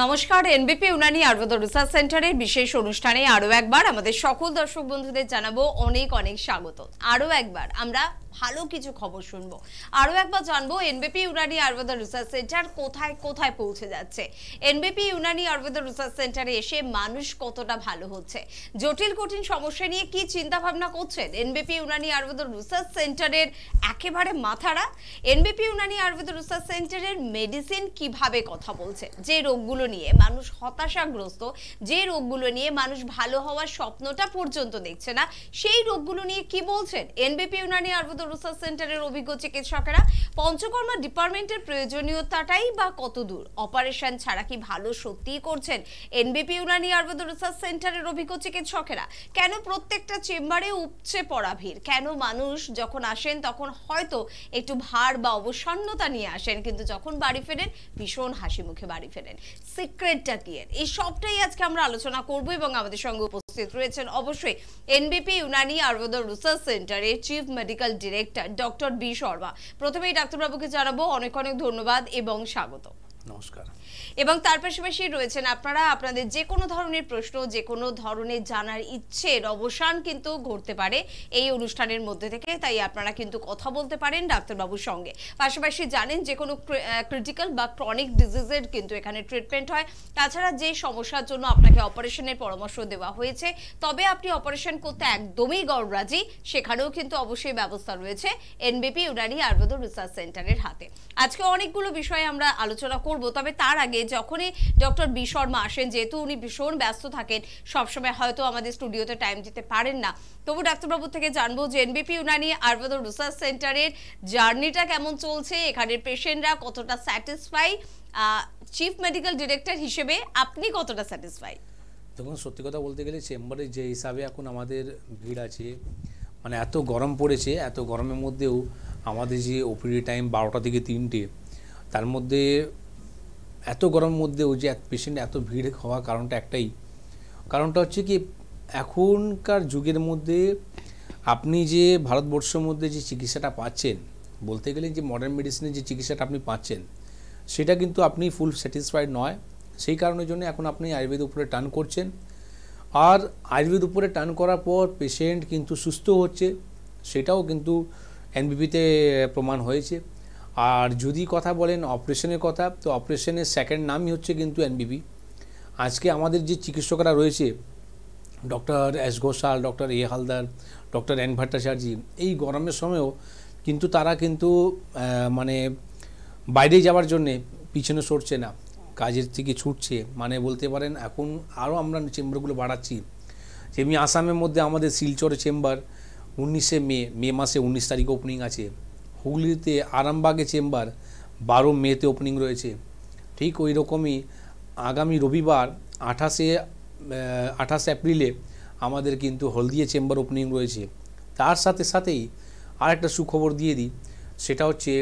নমস্কার, এনবিপি ইউনানি আয়ুর্বেদ রিসার্চ সেন্টারের বিশেষ অনুষ্ঠানে আরো একবার আমাদের সকল দর্শক বন্ধুদের জানাবো অনেক অনেক স্বাগত। আরো একবার আমরা ভালো কিছু খবর শুনবো, আরো একবার জানবো এনবিপি ইউনানি আয়ুর্বেদ রিসার্চ সেন্টার কোথায় কোথায় পৌঁছে যাচ্ছে। এনবিপি ইউনানি আয়ুর্বেদ রিসার্চ সেন্টারে এসে মানুষ কতটা ভালো হচ্ছে, জটিল কঠিন সমস্যা নিয়ে কি চিন্তা ভাবনা করছেন এনবিপি ইউনানি আয়ুর্বেদ রিসার্চ সেন্টারের একেবারে মাথারা। এনবিপি ইউনানি আয়ুর্বেদ রিসার্চ সেন্টারের মেডিসিন কিভাবে কথা বলছে, যে রোগগুলো নিয়ে মানুষ হতাশাগ্রস্ত, যে রোগগুলো নিয়ে মানুষ ভালো হওয়ার স্বপ্নটা পর্যন্ত দেখছে না, সেই রোগগুলো নিয়ে কি বলছেন এনবিপি ইউনানি আয়ুর্বেদ রিসার্চ সেন্টারের অভিজ্ঞ চিকিৎসকেরা। পঞ্চকর্মা ডিপার্টমেন্টের প্রয়োজনীয়তাটাই বা কত দূর, অপারেশন ছাড়া কি ভালো সত্যিই করছেন এনবিপি ইউনানি আয়ুর্বেদ রিসার্চ সেন্টারের অভিজ্ঞ চিকিৎসকেরা। কেন প্রত্যেকটা চেম্বারে উপচে পড়া ভিড়, কেন মানুষ যখন আসেন তখন হয়তো একটু ভার বা অবসন্নতা নিয়ে আসেন, কিন্তু যখন বাড়ি ফেরেন ভীষণ হাসি মুখে বাড়ি ফেরেন। সিক্রেটটা কি এর, এই সবটাই আজকে আমরা আলোচনা করব এবং আমাদের সঙ্গে উপস্থিত রয়েছেন অবশ্যই এনবিপি ইউনানি আয়ুর্বেদ রিসার্চ সেন্টারের chief medical director doctor B Sharma. প্রথমেই ডাক্তারবাবুকে জানাবো অনেক অনেক ধন্যবাদ এবং স্বাগত। নমস্কার। এবং তার পাশাপাশি রয়েছেন আপনারা, আপনাদের যে কোনো ধরনের প্রশ্ন, যে কোনো ধরনের জানার ইচ্ছের অবসান কিন্তু ঘটতে পারে এই অনুষ্ঠানের মধ্যে থেকে, তাই আপনারা কিন্তু কথা বলতে পারেন ডাক্তারবাবুর সঙ্গে। পাশাপাশি জানেন যে কোনো ক্রিটিক্যাল বা ক্রনিক ডিজিজের কিন্তু এখানে ট্রিটমেন্ট হয়। তাছাড়া যে সমস্যার জন্য আপনাকে অপারেশনের পরামর্শ দেওয়া হয়েছে, তবে আপনি অপারেশন করতে একদমই গড়রাজি, সেখানেও কিন্তু অবশ্যই ব্যবস্থা রয়েছে এনবিপি ইউনানি আয়ুর্বেদ রিসার্চ সেন্টারের হাতে। আজকে অনেকগুলো বিষয়ে আমরা আলোচনা করব, তবে তার আগে যখনই ডক্টর বি শর্মা আসেন, যেহেতু উনি ভীষণ ব্যস্ত থাকেন, সবসময় হয়তো আমাদের স্টুডিওতে টাইম দিতে পারেন না, তবু ডাক্তারবাবু থেকে জানবো যে এনবিপি ইউনানি আয়ুর্বেদ রিসার্চ সেন্টারের জার্নিটা কেমন চলছে, এখানের পেশেন্টরা কতটা স্যাটিসফাই, চিফ মেডিকেল ডিরেক্টর হিসেবে আপনি কতটা স্যাটিসফাই। দেখুন, সত্যি কথা বলতে গেলে চেম্বারে যে হিসাবে এখন আমাদের ভিড় আছে, মানে এত গরম পড়েছে, এত গরমের মধ্যেও আমাদের যে ওপিডি টাইম 12টা থেকে 3টে, তার মধ্যে এত গরমের মধ্যেও যে পেশেন্ট এত ভিড় হওয়ার কারণটা একটাই, কারণটা হচ্ছে কি এখনকার যুগের মধ্যে আপনি যে ভারতবর্ষের মধ্যে যে চিকিৎসাটা পাচ্ছেন, বলতে গেলে যে মডার্ন মেডিসিনের যে চিকিৎসাটা আপনি পাচ্ছেন, সেটা কিন্তু আপনি ফুল স্যাটিসফাইড নয়। সেই কারণের জন্য এখন আপনি আয়ুর্বেদ উপরে টার্ন করছেন, আর আয়ুর্বেদ উপরে টার্ন করার পর পেশেন্ট কিন্তু সুস্থ হচ্ছে, সেটাও কিন্তু এনবিপিতে প্রমাণ হয়েছে। আর যদি কথা বলেন অপারেশনের কথা, তো অপারেশনের সেকেন্ড নামই হচ্ছে কিন্তু এনবিপি। আজকে আমাদের যে চিকিৎসকরা রয়েছে, doctor S Ghoshal, doctor A Haldar, doctor N Bhattacharya, এই গরমের সময়ও কিন্তু তারা কিন্তু মানে বাইরে যাওয়ার জন্যে পিছনে সরছে না, কাজের থেকে ছুটছে। মানে বলতে পারেন এখন আরও আমরা চেম্বারগুলো বাড়াচ্ছি। যেমনি আসামের মধ্যে আমাদের শিলচর চেম্বার 19 মে মাসে 19 তারিখে ওপেনিং আছে। হুগলিতে আরামবাগে চেম্বার 12 মেতে ওপেনিং রয়েছে। ঠিক ওই রকমই আগামী রবিবার 28 এপ্রিলে আমাদের কিন্তু হলদিয়া চেম্বার ওপেনিং রয়েছে। তার সাথে সাথেই আর একটা সুখবর দিয়ে দিই, সেটা হচ্ছে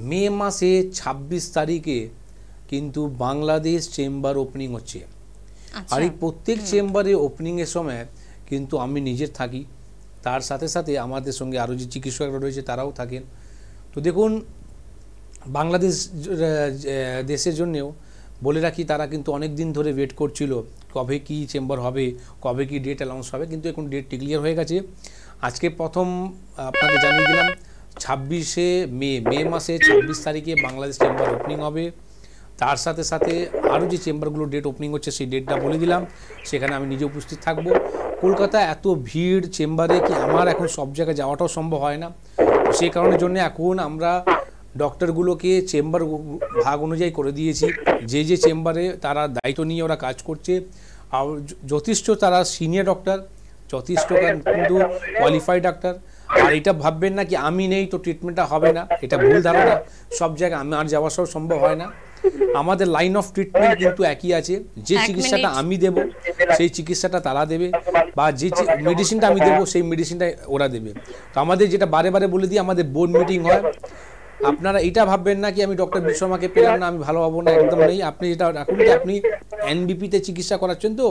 মে মাসে 26 তারিখে কিন্তু বাংলাদেশ চেম্বার ওপেনিং হচ্ছে। আর এই প্রত্যেক চেম্বারে ওপেনিংয়ের সময় কিন্তু আমি নিজের থাকি, তার সাথে সাথে আমাদের সঙ্গে আরও যে চিকিৎসকরা রয়েছে তারাও থাকেন। তো দেখুন, বাংলাদেশ দেশের জন্যেও বলে রাখি, তারা কিন্তু অনেক দিন ধরে ওয়েট করছিল কবে কি চেম্বার হবে, কবে কি ডেট অ্যানাউন্স হবে, কিন্তু এখন ডেট ক্লিয়ার হয়ে গেছে। আজকে প্রথম আপনাকে জানিয়ে দিলাম 26 মে মাসে 26 তারিখে বাংলাদেশ চেম্বার ওপেনিং হবে। তার সাথে সাথে আরও যে চেম্বারগুলো ডেট ওপেনিং হচ্ছে সেই ডেটটা বলে দিলাম, সেখানে আমি নিজে উপস্থিত থাকব। কলকাতা এত ভিড় চেম্বারে কি আমার এখন সব জায়গায় যাওয়াটাও সম্ভব হয় না, সেই কারণের জন্য এখন আমরা ডক্টরগুলোকে চেম্বার ভাগ অনুযায়ী করে দিয়েছি। যে যে চেম্বারে তারা দায়িত্ব নিয়ে ওরা কাজ করছে, আর যথেষ্ট তারা সিনিয়র ডক্টর, যথেষ্ট কিন্তু কোয়ালিফাইড ডাক্তার। আর এটা ভাববেন না কি আমি নেই তো ট্রিটমেন্টটা হবে না, এটা ভুল ধারণা। সব জায়গায় আমার যাওয়া সব সম্ভব হয় না। আমাদের লাইন অফ ট্রিটমেন্ট কিন্তু একই আছে। যে চিকিৎসাটা আমি দেব সেই চিকিৎসাটা তারা দেবে, বা যে মেডিসিনটা আমি দেবো সেই মেডিসিনটা ওরা দেবে। তো আমাদের যেটা বারে বারে বলে দিই, আমাদের বোর্ড মিটিং হয়। আপনারা এটা ভাববেন না কি আমি ডক্টর বিশ্বমাকে পেলাম না আমি ভালো হবো না, একদম নেই। আপনি যেটা রাখুন কি আপনি এনবিপিতে চিকিৎসা করাচ্ছেন, তো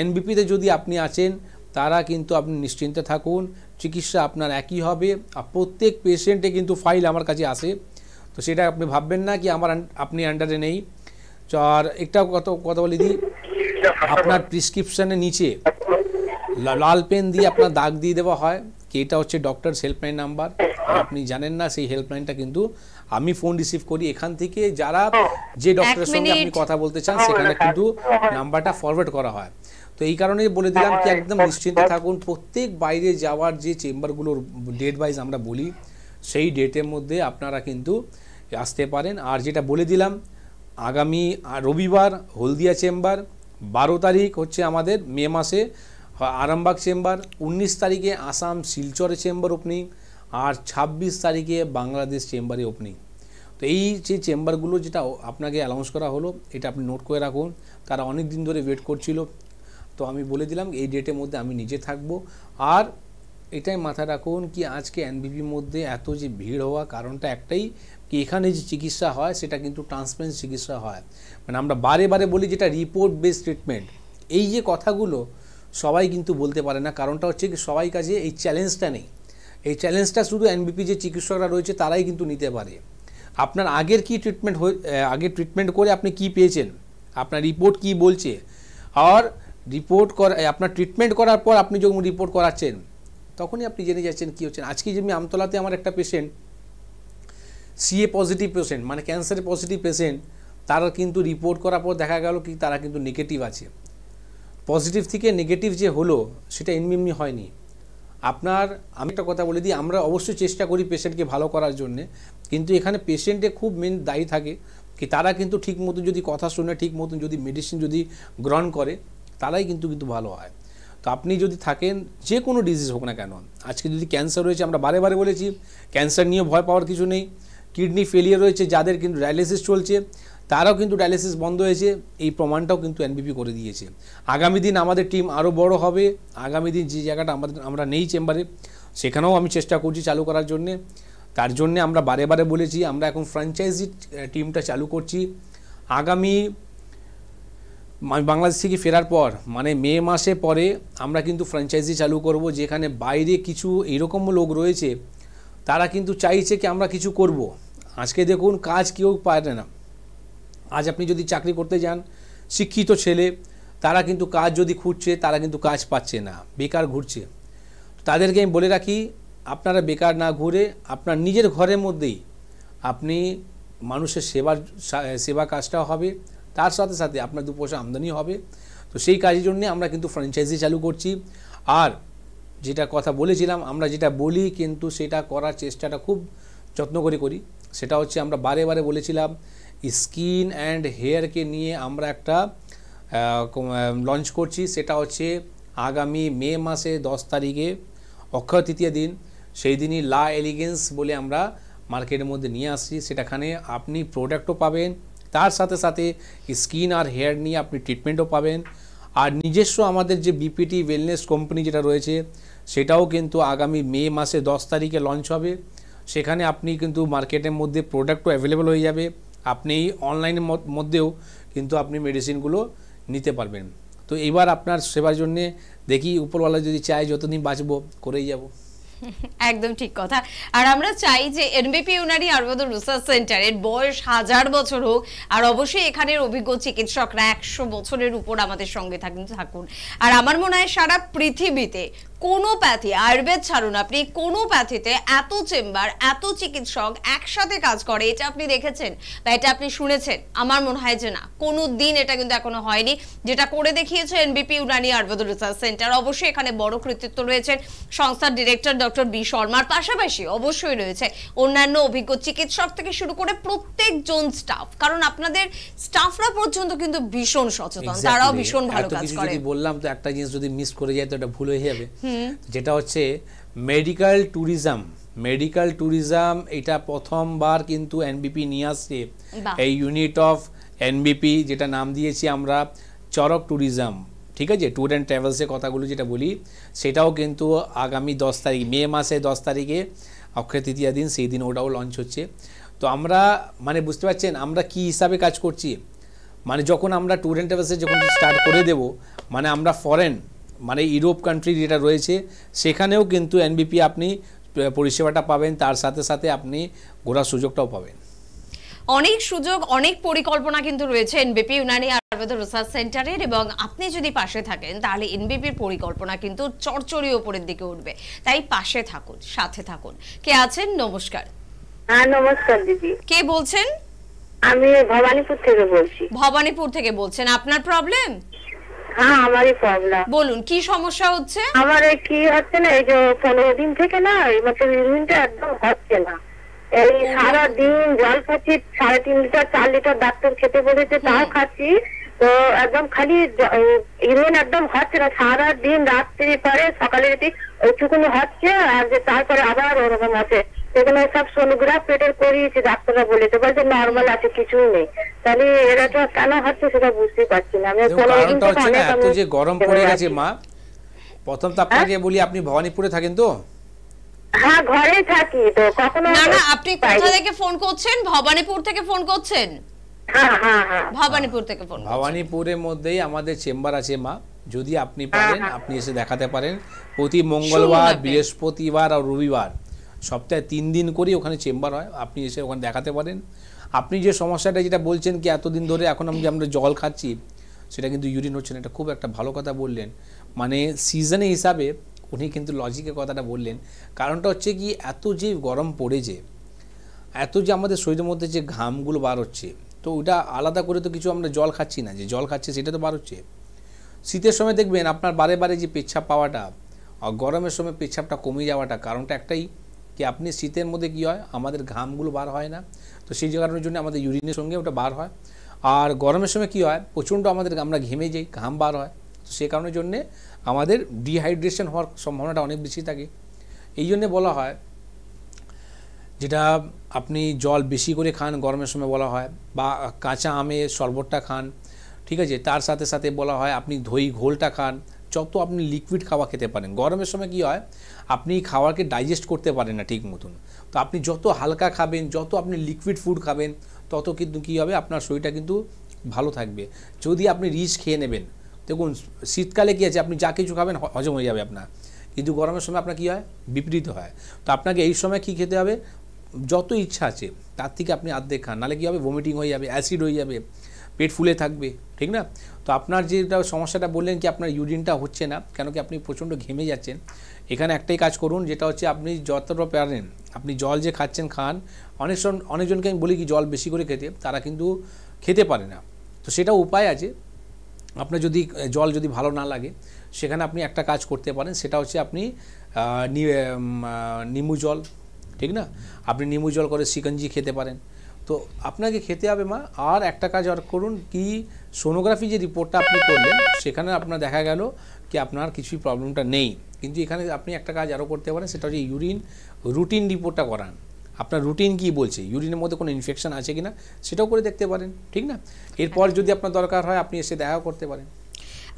এনবিপিতে যদি আপনি আছেন তারা কিন্তু আপনি নিশ্চিন্তে থাকুন, চিকিৎসা আপনার একই হবে। আর প্রত্যেক পেশেন্টে কিন্তু ফাইল আমার কাছে আসে, তো সেটা আপনি ভাববেন না কি আপনি আন্ডারে নেই। আর একটা কথা বলে দিই, আপনার প্রেসক্রিপশনের নিচে লাল পেন দিয়ে আপনার দাগ দিয়ে দেওয়া হয় কি এটা হচ্ছে ডক্টরস হেল্পলাইন নাম্বার। আপনি জানেন না সেই হেল্পলাইনটা কিন্তু আমি ফোন রিসিভ করি এখান থেকে, যারা যে ডক্টরের সঙ্গে আপনি কথা বলতে চান সেখানে কিন্তু নাম্বারটা ফরওয়ার্ড করা হয়। তো এই কারণেই বলে দিলাম কি একদম নিশ্চিন্তে থাকুন। প্রত্যেক বাইরে যাওয়ার যে চেম্বারগুলোর ডেট ওয়াইজ আমরা বলি সেই ডেটের মধ্যে আপনারা কিন্তু আসতে পারেন। আর যেটা বলে দিলাম, আগামী রবিবার হলদিয়া চেম্বার, 12 তারিখ হচ্ছে আমাদের মে মাসে আরামবাগ চেম্বার, 19 তারিখে আসাম শিলচরে চেম্বার ওপেনিং, আর 26 তারিখে বাংলাদেশ চেম্বারে ওপেনিং। তো এই যে চেম্বারগুলো যেটা আপনাকে অ্যানাউন্স করা হলো এটা আপনি নোট করে রাখুন, তারা অনেক দিন ধরে ওয়েট করছিল। তো আমি বলে দিলাম এই ডেটের মধ্যে আমি নিজে থাকব। আর এটাই মাথায় রাখুন কি আজকে এনবিপির মধ্যে এত যে ভিড় হওয়া কারণটা একটাই কি এখানে যে চিকিৎসা হয় সেটা কিন্তু ট্রান্সপারেন্ট চিকিৎসা হয়। মানে আমরা বারে বারে বলি যেটা রিপোর্ট বেসড ট্রিটমেন্ট, এই যে কথাগুলো সবাই কিন্তু বলতে পারে না। কারণটা হচ্ছে কি সবাই কাছে এই চ্যালেঞ্জটা নেই। এই চ্যালেঞ্জটা শুধু এনবিপি যে চিকিৎসকরা রয়েছে তারাই কিন্তু নিতে পারে। আপনার আগের কি ট্রিটমেন্ট আগে ট্রিটমেন্ট করে আপনি কি পেয়েছেন, আপনার রিপোর্ট কি বলছে, আর রিপোর্ট আপনার ট্রিটমেন্ট করার পর আপনি যখন রিপোর্ট করাচ্ছেন তখনই আপনি জেনে যাচ্ছেন কী হচ্ছেন। আজকে যেমনি আমতলাতে আমার একটা পেশেন্ট সিএ পজিটিভ পেশেন্ট, মানে ক্যান্সারে পজিটিভ পেশেন্ট, তারা কিন্তু রিপোর্ট করার পর দেখা গেল কি তারা কিন্তু নেগেটিভ আছে। পজিটিভ থেকে নেগেটিভ যে হলো সেটা এমনি হয়নি। আমি একটা কথা বলে দিই, আমরা অবশ্যই চেষ্টা করি পেশেন্টকে ভালো করার জন্যে, কিন্তু এখানে পেশেন্টে খুব মেন দায়ী থাকে কি তারা কিন্তু ঠিক মতো যদি কথা শুনে, ঠিক মতন যদি মেডিসিন যদি গ্রহণ করে তারাই কিন্তু ভালো হয়। তো আপনি যদি থাকেন যে কোনো ডিজিজ হোক না কেন, আজকে যদি ক্যান্সার রয়েছে, আমরা বারে বারে বলেছি ক্যান্সার নিয়ে ভয় পাওয়ার কিছু নেই। কিডনি ফেলিয়ার রয়েছে যাদের কিন্তু ডায়ালিসিস চলছে, তারাও কিন্তু ডায়ালিসিস বন্ধ হয়েছে, এই প্রমাণটাও কিন্তু এনবিপি করে দিয়েছে। আগামী দিন আমাদের টিম আরও বড় হবে। আগামী দিন যে জায়গাটা আমরা নেই চেম্বারে, সেখানেও আমি চেষ্টা করছি চালু করার জন্যে। তার জন্যে আমরা বারে বারে বলেছি আমরা এখন ফ্র্যাঞ্চাইজি টিমটা চালু করছি। আগামী বাংলাদেশ থেকে ফেরার পর মানে মে মাসে পরে আমরা কিন্তু ফ্র্যাঞ্চাইজি চালু করব, যেখানে বাইরে কিছু এরকম লোক রয়েছে তারা কিন্তু চাইছে কি আমরা কিছু করব। আজকে দেখুন কাজ কেউ পারে না। আজ আপনি যদি চাকরি করতে যান, শিক্ষিত ছেলে তারা কিন্তু কাজ যদি খুঁজছে তারা কিন্তু কাজ পাচ্ছে না, বেকার ঘুরছে। তাদেরকে আমি বলে রাখি আপনারা বেকার না ঘুরে আপনার নিজের ঘরের মধ্যেই আপনি মানুষের সেবা কাজটাও হবে, তার সাথে সাথে আপনার 2 পয়সা আমদানি হবে। তো সেই কাজের জন্য আমরা কিন্তু ফ্র্যাঞ্চাইজি চালু করছি। আর যেটা কথা বলেছিলাম, আমরা যেটা বলি কিন্তু সেটা করার চেষ্টাটা খুব যত্ন করে করি। সেটা হচ্ছে আমরা বারে বারে বলেছিলাম স্কিন অ্যান্ড হেয়ারকে নিয়ে আমরা একটা লঞ্চ করছি। সেটা হচ্ছে আগামী মে মাসে 10 তারিখে অক্ষয় তৃতীয়া দিন, সেই দিনই লা এলিগেন্স বলে আমরা মার্কেটের মধ্যে নিয়ে আসছি। সেটাখানে আপনি প্রোডাক্টও পাবেন, তার সাথে সাথে স্কিন আর হেয়ার নিয়ে আপনি ট্রিটমেন্টও পাবেন। আর নিজস্ব আমাদের যে বিপিটি ওয়েলনেস কোম্পানি যেটা রয়েছে সেটাও কিন্তু আগামী মে মাসে 10 তারিখে লঞ্চ হবে। সেখানে আপনি কিন্তু মার্কেটের মধ্যে প্রোডাক্টও অ্যাভেলেবল হয়ে যাবে, আপনি অনলাইনের মধ্যেও কিন্তু আপনি মেডিসিনগুলো নিতে পারবেন। তো এবার আপনার সেবার জন্যে দেখি উপরওয়ালা যদি চাই যতদিন বাঁচবো করেই যাব। একদম ঠিক কথা। আর আমরা চাই যে এনবিপি ইউনানি আয়ুর্বেদ রিসার্চ সেন্টারের বয়স 1000 বছর হোক, আর অবশ্যই এখানের অভিজ্ঞ চিকিৎসকরা 100 বছরের উপর আমাদের সঙ্গে থাকুন। আর আমার মনে হয় সারা পৃথিবীতে কোনো প্যাথি, আয়ুর্বেদ ছাড়ুন আপনি কোনো প্যাথিতে এত চেম্বার, এত চিকিৎসক একসাথে কাজ করে এটা আপনি দেখেছেন বা এটা আপনি শুনেছেন? আমার মনে হয় যে না, কোনো দিন এটা কিন্তু এখনো হয়নি, যেটা করে দেখিয়েছে এনবিপি ইউনানি আয়ুর্বেদ রিসার্চ সেন্টার। অবশ্যই এখানে বড় কৃতিত্ব রয়েছেন সংস্থার ডিরেক্টর ডক্টর বি শর্মার, পাশাপাশি অবশ্যই রয়েছে অন্যান্য অভিজ্ঞ চিকিৎসক থেকে শুরু করে প্রত্যেকজন স্টাফ, কারণ আপনাদের স্টাফরা পর্যন্ত কিন্তু ভীষণ সচেতন, তারাও ভীষণ ভালো কাজ করে। বললাম তো একটা জিনিস যদি মিস করে যায় তো এটা ভুল হয়ে যাবে, যেটা হচ্ছে মেডিকেল ট্যুরিজম। এটা প্রথমবার কিন্তু এনবিপি নিয়ে আসছে, এই ইউনিট অফ এনবিপি যেটা নাম দিয়েছি আমরা চরক ট্যুরিজম, ঠিক আছে। ট্যুর অ্যান্ড ট্রাভেলসের কথাগুলো যেটা বলি সেটাও কিন্তু আগামী 10 তারিখ মে মাসে 10 তারিখে অক্ষয় তৃতীয়া দিন, সেই দিন ওটাও লঞ্চ হচ্ছে। তো আমরা মানে বুঝতে পারছেন আমরা কি হিসাবে কাজ করছি। মানে যখন আমরা ট্যুর অ্যান্ড ট্রাভেলসে যখন স্টার্ট করে দেব, মানে আমরা ফরেন মানে ইউরোপ কান্ট্রি যেটা রয়েছে সেখানেও কিন্তু এনবিপি আপনি পরিষেবাটা পাবেন, তার সাথে সাথে আপনি ঘোরার সুযোগটাও পাবেন। অনেক সুযোগ, অনেক পরিকল্পনা কিন্তু রয়েছে এনবিপি ইউনানি আয়ুর্বেদ রিসার্চ সেন্টারের, এবং আপনি যদি পাশে থাকেন তাহলে এনবিপির পরিকল্পনা কিন্তু চড়চড়ি উপরের দিকে উঠবে। তাই পাশে থাকুন, সাথে থাকুন। কে আছেন? নমস্কার। হ্যাঁ নমস্কার দিদি। কে বলছেন? আমি ভবানীপুর থেকে বলছি। ভবানীপুর থেকে বলছেন, আপনার প্রবলেম? হ্যাঁ আমারই প্রবলেম। বলুন কি সমস্যা হচ্ছে? আমার কি হচ্ছে না, এই যে 15 দিন থেকে না এই মতো ইউরিনটা একদম হচ্ছে না। এই সারা দিন জল খাচ্ছি 3.5 লিটার 4 লিটার, ডাক্তার খেতে বলেছে তাও খাচ্ছি, তো একদম খালি ইউরিন একদম হচ্ছে না। সারা দিন রাত্রি পরে সকালে ওইটুকুনি হচ্ছে, আর যে তারপরে আবার ওরকম আছে। সেখানে সব সোনোগ্রাফ পেটের করিয়েছে, ডাক্তাররা বলেছে, বলছে নর্মাল আছে, কিছুই নেই। তাহলে এরা তো কেন হচ্ছে সেটা বুঝতে পারছি না। আমি 15 দিন কারণটা হচ্ছে না, এত যে গরম পড়ে গেছে মা, প্রথম তো আপনাকে বলি আপনি ভবানীপুরে থাকেন তো? হ্যাঁ ঘরে থাকি তো। কখনো না না, আপনি কোথা থেকে ফোন করছেন? ভবানীপুর থেকে ফোন করছেন? হ্যাঁ হ্যাঁ হ্যাঁ ভবানীপুর থেকে ফোন। ভবানীপুরের মধ্যেই আমাদের চেম্বার আছে মা, যদি আপনি পারেন আপনি এসে দেখাতে পারেন। প্রতি মঙ্গলবার, বৃহস্পতিবার আর রবিবার সপ্তাহে 3 দিন করে ওখানে চেম্বার হয়, আপনি এসে ওখানে দেখাতে পারেন। আপনি যে সমস্যাটা যেটা বলছেন কি এতদিন ধরে এখন আমরা জল খাচ্ছি সেটা কিন্তু ইউরিন হচ্ছে না, এটা খুব একটা ভালো কথা বললেন। মানে সিজনে হিসাবে উনি কিন্তু লজিকের কথাটা বললেন। কারণটা হচ্ছে কি এত যে গরম পড়েছে, এত যে আমাদের শরীরের মধ্যে যে ঘামগুলো বার হচ্ছে, তো ওটা আলাদা করে তো কিছু আমরা জল খাচ্ছি না, যে জল খাচ্ছে সেটা তো বার হচ্ছে। শীতের সময় দেখবেন আপনার বারে বারে যে পেচ্ছাপ পাওয়াটা, আর গরমের সময় পেচ্ছাপটা কমে যাওয়াটা, কারণটা একটাই কি আপনি শীতের মধ্যে কি হয় আমাদের ঘামগুলো বার হয় না, তো সেই কারণের জন্য আমাদের ইউরিনের সঙ্গে ওটা বার হয়। আর গরমের সময় কি হয় প্রচণ্ড আমরা ঘেমে যাই, ঘাম বার হয়, তো সেই কারণের জন্যে আমাদের ডিহাইড্রেশন হওয়ার সম্ভাবনাটা অনেক বেশি থাকে। এই জন্যে বলা হয় যেটা আপনি জল বেশি করে খান গরমের সময় বলা হয়, বা কাঁচা আমের শরবতটা খান, ঠিক আছে। তার সাথে সাথে বলা হয় আপনি দই ঘোলটা খান, যত আপনি লিকুইড খাবার খেতে পারেন। গরমের সময় কি হয় আপনি খাবারকে ডাইজেস্ট করতে পারেন না ঠিক মতন, তো আপনি যত হালকা খাবেন, যত আপনি লিকুইড ফুড খাবেন, তত কিন্তু কী হবে আপনার শরীরটা কিন্তু ভালো থাকবে। যদি আপনি রিচ খেয়ে নেবেন, দেখুন শীতকালে কী আছে আপনি যা কিছু খাবেন হজম হয়ে যাবে আপনার, কিন্তু গরমের সময় আপনার কী হয় বিপরীত হয়। তো আপনাকে এই সময় কী খেতে হবে, যত ইচ্ছা আছে তার থেকে আপনি অর্ধেক খান, নাহলে কী হবে ভমিটিং হয়ে যাবে, অ্যাসিড হয়ে যাবে, পেট ফুলে থাকবে, ঠিক না। তো আপনার যেটা সমস্যাটা বললেন কি আপনার ইউরিনটা হচ্ছে না, কেন কি আপনি প্রচণ্ড ঘেমে যাচ্ছেন। এখানে একটাই কাজ করুন, যেটা হচ্ছে আপনি যতটা পারেন আপনি জল যে খাচ্ছেন খান। অনেকজনকে আমি বলি কি জল বেশি করে খেতে, তারা কিন্তু খেতে পারে না, তো সেটা উপায় আছে। আপনার যদি জল যদি ভালো না লাগে সেখানে আপনি একটা কাজ করতে পারেন, সেটা হচ্ছে আপনি নিম্বু জল, ঠিক না, আপনি নিম্বু জল করে শিকঞ্জি খেতে পারেন। তো আপনাকে খেতে হবে মা। আর একটা কাজ আর করুন কি, সোনোগ্রাফি যে রিপোর্টটা আপনি করলেন সেখানে আপনার দেখা গেল কি আপনার কিছুই প্রবলেমটা নেই, কিন্তু এখানে আপনি একটা কাজ আরও করতে পারেন, সেটা হচ্ছে ইউরিন রুটিন রিপোর্টটা করান। আপনার রুটিন কি বলছে, ইউরিনের মধ্যে কোনো ইনফেকশন আছে কিনা সেটাও করে দেখতে পারেন, ঠিক না। এরপর যদি আপনার দরকার হয় আপনি এসে দেখা করতে পারেন।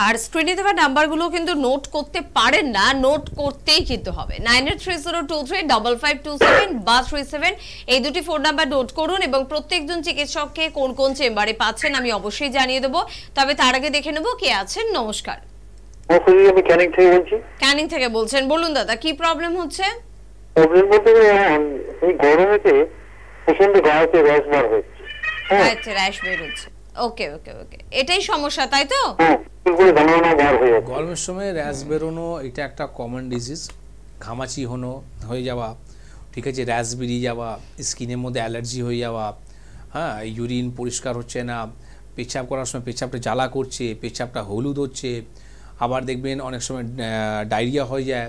আর স্ক্রিনে দেওয়া নাম্বারগুলো কিন্তু নোট করতে পারেন না, নোট করতেই কিন্তু হবে। 9830235527 বা 37 এই দুটি ফোন নাম্বার নোট করুন, এবং প্রত্যেকজন চিকিৎসককে কোন কোন চেম্বারে পাচ্ছেন আমি অবশ্যই জানিয়ে দেবো। তবে তার আগে দেখে নেব কে আছেন। নমস্কার। আমি ক্যানিং থেকে বলছি। ক্যানিং থেকে বলছেন, বলুন দাদা কি প্রবলেম হচ্ছে? প্রবলেম বলতে এই গরমেতে প্রচন্ড গায়ে র্যাশ বার হচ্ছে। আচ্ছা, র্যাশ বের হচ্ছে। ওকে ওকে ওকে, এটাই সমস্যা তাই তো? গরমের সময় র্যাশ বেরোনো এটা একটা কমন ডিজিজ, ঘামাচি হয়ে যাওয়া, ঠিক আছে, র্যাশ বেরিয়ে যাওয়া, স্কিনের মধ্যে অ্যালার্জি হয়ে যাওয়া, হ্যাঁ, ইউরিন পরিষ্কার হচ্ছে না, পেচ্ছাপ করার সময় পেচ্ছাপটা জ্বালা করছে, পেচ্ছাপটা হলুদ হচ্ছে, আবার দেখবেন অনেক সময় ডায়রিয়া হয়ে যায়,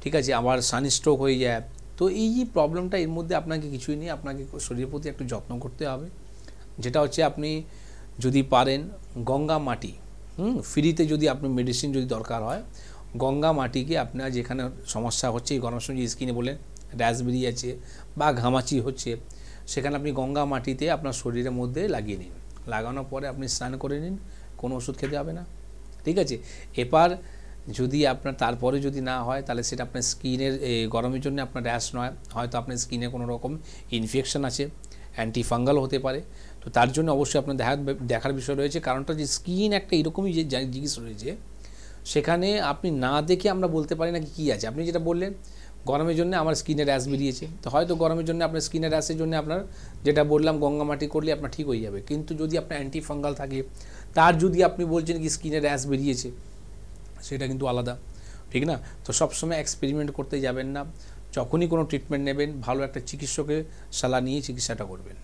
ঠিক আছে, আবার সানস্ট্রোক হয়ে যায়। তো এই যে প্রবলেমটা, এর মধ্যে আপনাকে কিছুই নেই, আপনাকে শরীরের প্রতি একটু যত্ন করতে হবে। যেটা হচ্ছে আপনি যদি পারেন গঙ্গা মাটি, ফ্রিতে যদি আপনি মেডিসিন যদি দরকার হয়, গঙ্গা মাটিকে আপনার যেখানে সমস্যা হচ্ছে এই গরমের সময় স্কিনে বলেন র্যাশ বেরিয়ে আছে বা ঘামাচি হচ্ছে, সেখানে আপনি গঙ্গা মাটিতে আপনার শরীরের মধ্যে লাগিয়ে নিন। লাগানোর পরে আপনি স্নান করে নিন, কোনো ওষুধ খেতে হবে না, ঠিক আছে। এবার যদি আপনার তারপরে যদি না হয় তাহলে সেটা আপনার স্কিনের গরমের জন্য আপনার র্যাশ নয়, হয়তো আপনার স্কিনে কোনো রকম ইনফেকশন আছে, অ্যান্টিফাঙ্গাল হতে পারে। তো তার জন্য অবশ্যই আপনার দেখার বিষয় রয়েছে। কারণটা যে স্কিন একটা এরকমই যে জিনিস রয়েছে, সেখানে আপনি না দেখে আমরা বলতে পারি না কি আছে। আপনি যেটা বললেন গরমের জন্য আমার স্কিনে র্যাশ বেরিয়েছে, তো হয়তো গরমের জন্য আপনার স্কিনে র্যাশের জন্য আপনার যেটা বললাম গঙ্গামাটি করলে আপনার ঠিক হয়ে যাবে। কিন্তু যদি আপনার অ্যান্টি ফাঙ্গাল থাকে, তার যদি আপনি বলছেন কি স্কিনে র্যাশ বেরিয়েছে, সেটা কিন্তু আলাদা, ঠিক না? তো সবসময় এক্সপেরিমেন্ট করতে যাবেন না। যখনই কোনো ট্রিটমেন্ট নেবেন ভালো একটা চিকিৎসকের সালাহ নিয়ে চিকিৎসাটা করবেন।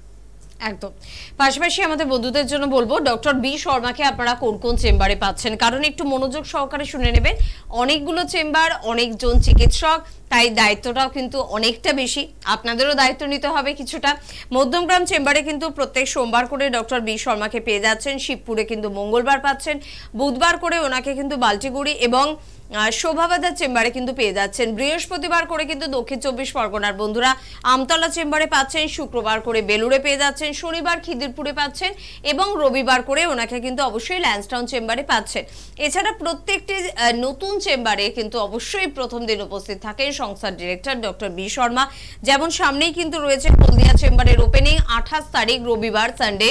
একদম। পাশাপাশি আমাদের বন্ধুদের জন্য বলবো ডক্টর বি শর্মাকে আপনারা কোন কোন চেম্বারে পাচ্ছেন, কারণ একটু মনোযোগ সহকারে শুনে নেবেন। অনেকগুলো চেম্বার, অনেকজন চিকিৎসক, তাই দায়িত্বটাও কিন্তু অনেকটা বেশি, আপনাদেরও দায়িত্ব নিতে হবে কিছুটা। মধ্যমগ্রাম চেম্বারে কিন্তু প্রত্যেক সোমবার করে ডক্টর বি শর্মাকে পেয়ে যাচ্ছেন, শিবপুরে কিন্তু মঙ্গলবার পাচ্ছেন, বুধবার করে ওনাকে কিন্তু বাল্টিগুড়ি এবং শোভাবাজার চেম্বারে কিন্তু পেয়ে যাচ্ছেন, বৃহস্পতিবার করে কিন্তু দক্ষিণ 24 পরগনার বন্ধুরা আমতলা চেম্বারে পাচ্ছেন, শুক্রবার করে বেলুড়ে পেয়ে যাচ্ছেন, শনিবার খিদিরপুরে পাচ্ছেন এবং রবিবার করে ওনাকে কিন্তু অবশ্যই ল্যান্সটাউন চেম্বারে পাচ্ছেন। এছাড়া প্রত্যেকটি নতুন চেম্বারে কিন্তু অবশ্যই প্রথম দিন উপস্থিত থাকেন সংস্থার ডিরেক্টর ডক্টর বি শর্মা। যেমন সামনেই কিন্তু রয়েছে হলদিয়া চেম্বারের ওপেনিং 28 তারিখ রবিবার সানডে,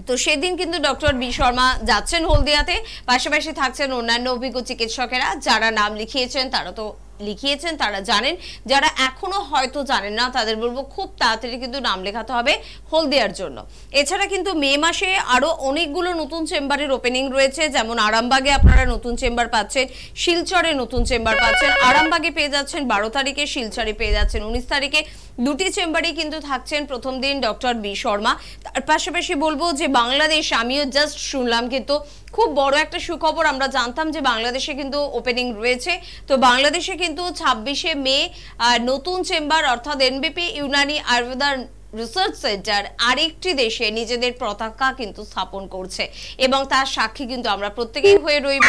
তো সেদিন কিন্তু ডক্টর বি শর্মা যাচ্ছেন হলদিয়াতে। পাশাপাশি থাকছেন অন্যান্য অভিজ্ঞ চিকিৎসকেরা, যারা নাম লিখিয়েছেন তারা তো লিখিয়েছেন, তারা জানেন, যারা এখনো হয়তো জানেন না তাদের বলবো খুব তাড়াতাড়ি কিন্তু নাম লেখাতে হবে হলদিয়ার জন্য। এছাড়া কিন্তু মে মাসে আরো অনেকগুলো নতুন চেম্বারের ওপেনিং রয়েছে, যেমন আরামবাগে আপনারা নতুন চেম্বার পাচ্ছেন, শিলচরে নতুন চেম্বার পাচ্ছেন। আরামবাগে পেয়ে যাচ্ছেন 12 তারিখে, শিলচরে পেয়ে যাচ্ছেন 19 তারিখে। দুটি চেম্বারই কিন্তু থাকছেন প্রথম দিন ডক্টর বি শর্মা। তার পাশাপাশি বলবো যে বাংলাদেশ, আমিও জাস্ট শুনলাম কিন্তু খুব বড় একটা সুখবর, আমরা জানতাম যে বাংলাদেশে কিন্তু ওপেনিং রয়েছে, তো বাংলাদেশে কিন্তু 26শে মে নতুন চেম্বার অর্থাৎ এনবিপি ইউনানি আয়ুর্বেদা রিসার্চ সেন্টার আরেকটি দেশে নিজেদের পতাকা কিন্তু স্থাপন করছে এবং তার সাক্ষী কিন্তু আমরা প্রত্যেকেই হয়ে রইব।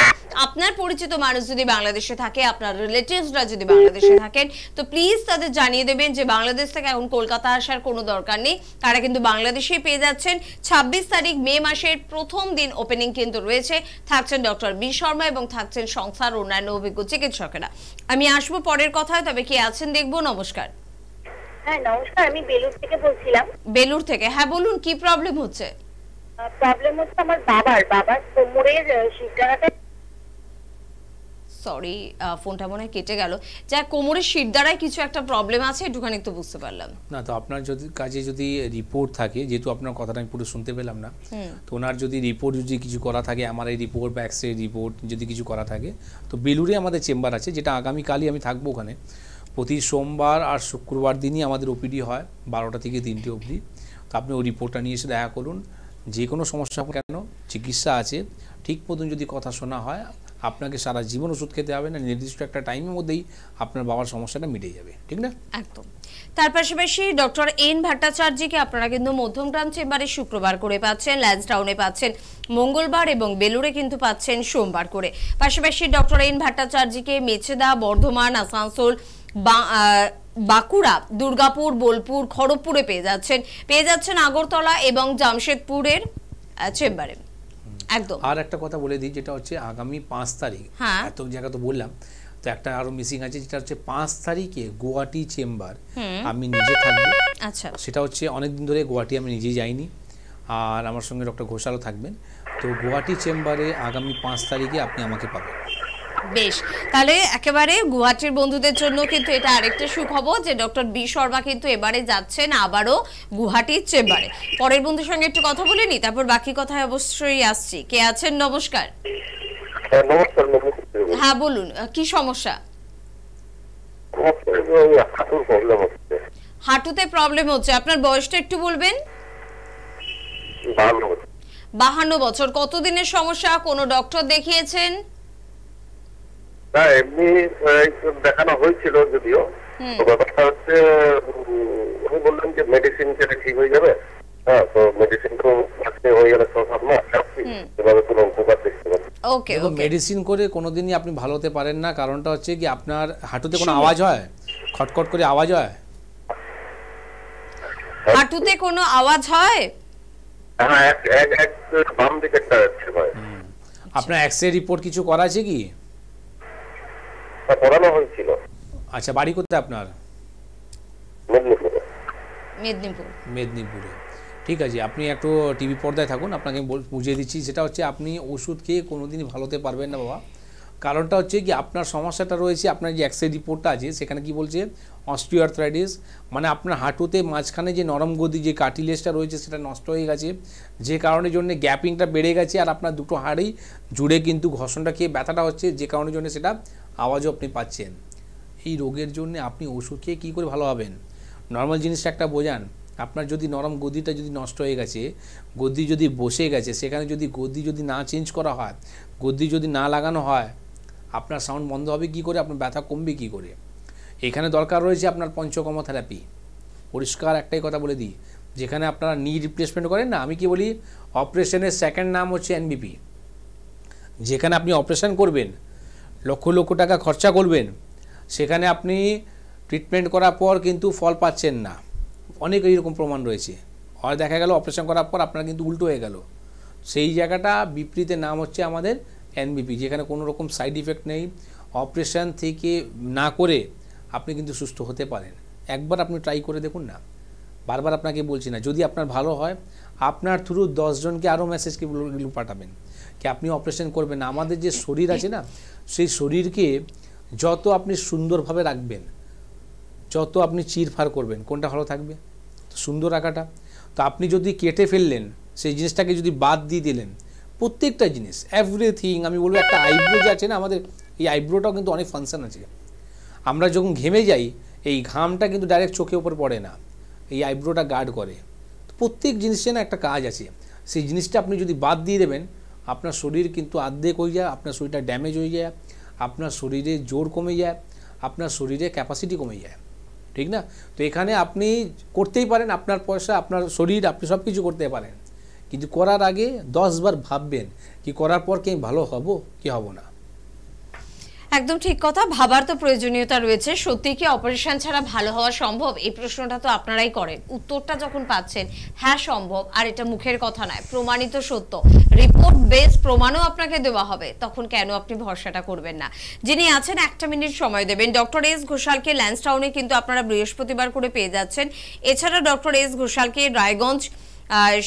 আপনার পরিচিত মানুষ যদি বাংলাদেশে থাকে, আপনার রিলেটিভসরা যদি বাংলাদেশে থাকেন, তো প্লিজ তাদের জানিয়ে দেবেন যে বাংলাদেশ থেকে এখন কলকাতা আসার কোনো দরকার নেই, তারা কিন্তু বাংলাদেশেই পেয়ে যাচ্ছেন। 26 তারিখ মে মাসের প্রথম দিন ওপেনিং কিন্তু রয়েছে, থাকছেন ডক্টর বি শর্মা এবং থাকছেন সংস্থার অন্যান্য অভিজ্ঞ চিকিৎসকেরা। আমি আসবো পরের কথায়, তবে কি আছেন দেখবো। নমস্কার। হ্যাঁ নমস্কার, আমি বেলুর থেকে বলছিলাম। বেলুর থেকে, হ্যাঁ বলুন, কি প্রবলেম হচ্ছে? প্রবলেম হচ্ছে আমার বাবার কোমরের শিরদাঁড়াটা। সরি, ফোনটা মনে হয় কেটে গেল। যা কোমরের শিরদাঁড়ায় কিছু একটা প্রবলেম আছে, একটুখানি তো বুঝতে পারলাম না। তো আপনার যদি কাজে যদি রিপোর্ট থাকে, যেহেতু আপনার কথাটা আমি পুরো শুনতে পেলাম না, তো ওনার যদি রিপোর্ট যদি কিছু করা থাকে, এমআরআই রিপোর্ট বা এক্স রে রিপোর্ট যদি কিছু করা থাকে, তো বেলুড়ে আমাদের চেম্বার আছে, যেটা আগামীকালই আমি থাকবো ওখানে। প্রতি সোমবার আর শুক্রবার দিনই আমাদের ওপিডি হয় 12টা থেকে 3টে অবধি। তো আপনি ওই রিপোর্টটা নিয়ে এসে দেখা করুন, যে কোনো সমস্যা কেন চিকিৎসা আছে। ঠিক মতন যদি কথা শোনা হয়, আপনাকে সারা জীবন ওষুধ খেতে হবে না, নির্দিষ্ট একটা টাইমের মধ্যেই আপনার বাবার সমস্যাটা মিটে যাবে, ঠিক না? একদম। তার পাশাপাশি ডক্টর এন ভট্টাচার্যকে আপনারা কিন্তু মধ্যমগ্রাম চেম্বারে শুক্রবার করে পাচ্ছেন, ল্যান্সটাউনে পাচ্ছেন মঙ্গলবার এবং বেলুড়ে কিন্তু পাচ্ছেন সোমবার করে। পাশাপাশি ডক্টর এন ভট্টাচার্যকে মেছেদা, বর্ধমান, আসানসোল, বাঁকুড়া, দুর্গাপুর, বোলপুর, খড়গপুরে পেয়ে যাচ্ছেন আগরতলা এবং জামশেদপুরের চেম্বারে। একদম। আর একটা কথা বলে দিই, যেটা হচ্ছে আগামী 5 তারিখ, এত জায়গা তো বললাম, তো একটা আরো মিসিং আছে, যেটা হচ্ছে 5 তারিখে গুয়াহাটি চেম্বার আমি নিজে থাকবো। আচ্ছা, সেটা হচ্ছে অনেকদিন ধরে গুয়াহাটি আমি নিজেই যাইনি, আর আমার সঙ্গে ডক্টর ঘোষালও থাকবেন। তো গুয়াহাটি চেম্বারে আগামী 5 তারিখে আপনি আমাকে পাবেন। বেশ, তাহলে একেবারে গুয়াহাটির বন্ধুদের জন্য কিন্তু এটা আরেকটা সুখবর যে ডক্টর বি শর্মা কিন্তু এবারে যাচ্ছেন আবারও গুয়াহাটির চেম্বারে। পরের বন্ধুর সঙ্গে একটু কথা বলে নি, তারপর বাকি কথায় অবশ্যই আসছি। কে আছেন? নমস্কার। নমস্কার। হ্যাঁ বলুন, কি সমস্যা? হাঁটুতে প্রবলেম হচ্ছে। আপনার বয়সটা একটু বলবেন? 52 বছর। কতদিনের সমস্যা? কোনো ডক্টর দেখিয়েছেন? না, এমনি দেখানো হয়েছিল যদিও। তো ব্যাপারটা হচ্ছে উনি বললেন যে মেডিসিন খেলে ঠিক হয়ে যাবে। হ্যাঁ, তো মেডিসিন তো আজকে হয়ে গেলে 6-7 মাস এভাবে কোনো উপকার দেখতে পাচ্ছি। ওকে, মেডিসিন করে কোনোদিনই আপনি ভালো হতে পারেন না। কারণটা হচ্ছে কি, আপনার হাঁটুতে কোনো আওয়াজ হয়, খটখট করে আওয়াজ হয়? হাঁটুতে কোনো আওয়াজ হয়? হ্যাঁ, এক বাম দিকেরটা হয়। আপনার এক্স-রে রিপোর্ট কিছু করা আছে কি? করানো হয়েছিল। আচ্ছা, বাড়ি কোথায় আপনার? মেদিনীপুরে। ঠিক আছে, আপনি একটু টিভি পর্দায় থাকুন, আপনাকে বুঝিয়ে দিচ্ছি। সেটা হচ্ছে আপনি ওষুধ খেয়ে কোনোদিনই ভালো হতে পারবেন না বাবা। কারণটা হচ্ছে কি আপনার সমস্যাটা রয়েছে, আপনার যে এক্সরে রিপোর্টটা আছে সেখানে কি বলছে অস্টিওআর্থ্রাইটিস, মানে আপনার হাঁটুতে মাঝখানে যে নরম গদি যে কার্টিলেজটা রয়েছে সেটা নষ্ট হয়ে গেছে, যে কারণের জন্য গ্যাপিংটা বেড়ে গেছে, আর আপনার দুটো হাড়েই জুড়ে কিন্তু ঘর্ষণটা খেয়ে ব্যথাটা হচ্ছে, যে কারণের জন্য সেটা আওয়াজও আপনি পাচ্ছেন। এই রোগের জন্য আপনি ওষুধ খেয়ে কী করে ভালো হবেন? নর্মাল জিনিসটা একটা বোঝান, আপনার যদি নরম গদিটা যদি নষ্ট হয়ে গেছে, গদি যদি বসে গেছে, সেখানে যদি গদি যদি না চেঞ্জ করা হয়, গদি যদি না লাগানো হয়, আপনার সাউন্ড বন্ধ হবে কি করে, আপনার ব্যথা কমবে কি করে? এখানে দরকার রয়েছে আপনার পঞ্চকর্ম থেরাপি। পরিষ্কার একটাই কথা বলে দিই, যেখানে আপনারা নি রিপ্লেসমেন্ট করেন না, আমি কি বলি অপারেশনের সেকেন্ড নাম হচ্ছে এনবিপি। যেখানে আপনি অপারেশন করবেন, লক্ষ লক্ষ টাকা খরচা করবেন, সেখানে আপনি ট্রিটমেন্ট করার পর কিন্তু ফল পাচ্ছেন না, অনেক এইরকম প্রমাণ রয়েছে। আর দেখা গেল অপারেশন করার পর আপনার কিন্তু উল্টো হয়ে গেল, সেই জায়গাটা বিপরীতের নাম হচ্ছে আমাদের এনবিপি, যেখানে কোনো রকম সাইড ইফেক্ট নেই। অপারেশন থেকে না করে আপনি কিন্তু সুস্থ হতে পারেন। একবার আপনি ট্রাই করে দেখুন না, বারবার আপনাকে বলছি না, যদি আপনার ভালো হয় আপনার থ্রু 10 জনকে আরও মেসেজকে পাঠাবেন কি আপনি অপারেশন করবেন না। আমাদের যে শরীর আছে না, সেই শরীরকে যত আপনি সুন্দরভাবে রাখবেন, যত আপনি চিরফার করবেন, কোনটা ভালো থাকবে? সুন্দর রাখাটা। তো আপনি যদি কেটে ফেললেন, সেই জিনিসটাকে যদি বাদ দিয়ে দিলেন, প্রত্যেকটা জিনিস এভরিথিং, আমি বলবো একটা আইব্রো যে আছে না আমাদের, এই আইব্রোটাও কিন্তু অনেক ফাংশন আছে। আমরা যখন ঘেমে যাই, এই ঘামটা কিন্তু ডাইরেক্ট চোখের উপর পড়ে না, এই আইব্রোটা গার্ড করে। প্রত্যেক জিনিসের না একটা কাজ আছে, সেই জিনিসটা আপনি যদি বাদ দিয়ে দেবেন, আপনার শরীর কিন্তু অর্ধেক হয়ে যায়, আপনার শরীরটা ড্যামেজ হয়ে যায়, আপনার শরীরে জোর কমে যায়, আপনার শরীরে ক্যাপাসিটি কমে যায়, ঠিক না? তো এখানে আপনি করতেই পারেন, আপনার পয়সা, আপনার শরীর, আপনি সব কিছু করতে পারেন, কিন্তু করার আগে 10 বার ভাববেন কি করার পর কি ভালো হব কি হব না। একদম ঠিক কথা, ভাবার তো প্রয়োজনীয়তা রয়েছে। সত্যি কি অপারেশন ছাড়া ভালো হওয়া সম্ভব? এই প্রশ্নটা তো আপনারাই করেন, উত্তরটা যখন পাচ্ছেন হ্যাঁ সম্ভব, আর এটা মুখের কথা নয়, প্রমাণিত সত্য, রিপোর্ট বেস প্রমাণও আপনাকে দেওয়া হবে, তখন কেন আপনি ভরসাটা করবেন না? যিনি আছেন 1 মিনিট সময় দেবেন। ডক্টর এস ঘোষালকে ল্যান্সটাউনে কিন্তু আপনারা বৃহস্পতিবার করে পেয়ে যাচ্ছেন। এছাড়া ডক্টর এস ঘোষালকে রায়গঞ্জ,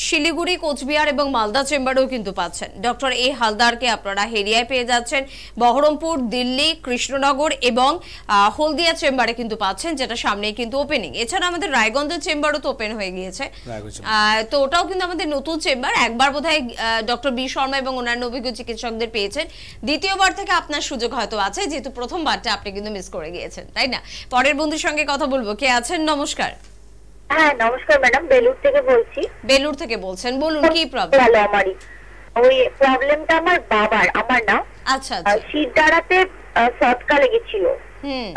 শিলিগুড়ি, কোচবিহার এবং মালদা চেম্বারেও কিন্তু পাচ্ছেন। ডক্টর এ হালদারকে আপনারা হেরিয়ায় পেয়ে যাচ্ছেন, বহরমপুর, দিল্লি, কৃষ্ণনগর এবং হলদিয়া চেম্বারে কিন্তু পাচ্ছেন, যেটা সামনেই কিন্তু ওপেনিং। এছাড়া আমাদের রায়গঞ্জের চেম্বারও তো ওপেন হয়ে গিয়েছে, তো ওটাও কিন্তু আমাদের নতুন চেম্বার। একবার বোধহয় ডক্টর বি শর্মা এবং অন্যান্য অভিজ্ঞ চিকিৎসকদের পেয়েছেন, দ্বিতীয়বার থেকে আপনার সুযোগ হয়তো আছে, যেহেতু প্রথমবারটা আপনি কিন্তু মিস করে গিয়েছেন, তাই না? পরের বন্ধুর সঙ্গে কথা বলবো, কে আছেন? নমস্কার। হ্যাঁ নমস্কার ম্যাডাম, বেলুর থেকে বলছি। বেলুর থেকে বলছেন, বলুন কি প্রবলেম? ভালো, আমারই ওই প্রবলেমটা আমার বাবার, আমার না। আচ্ছা, শীত দাঁড়াতে শর্টকা লেগেছিল,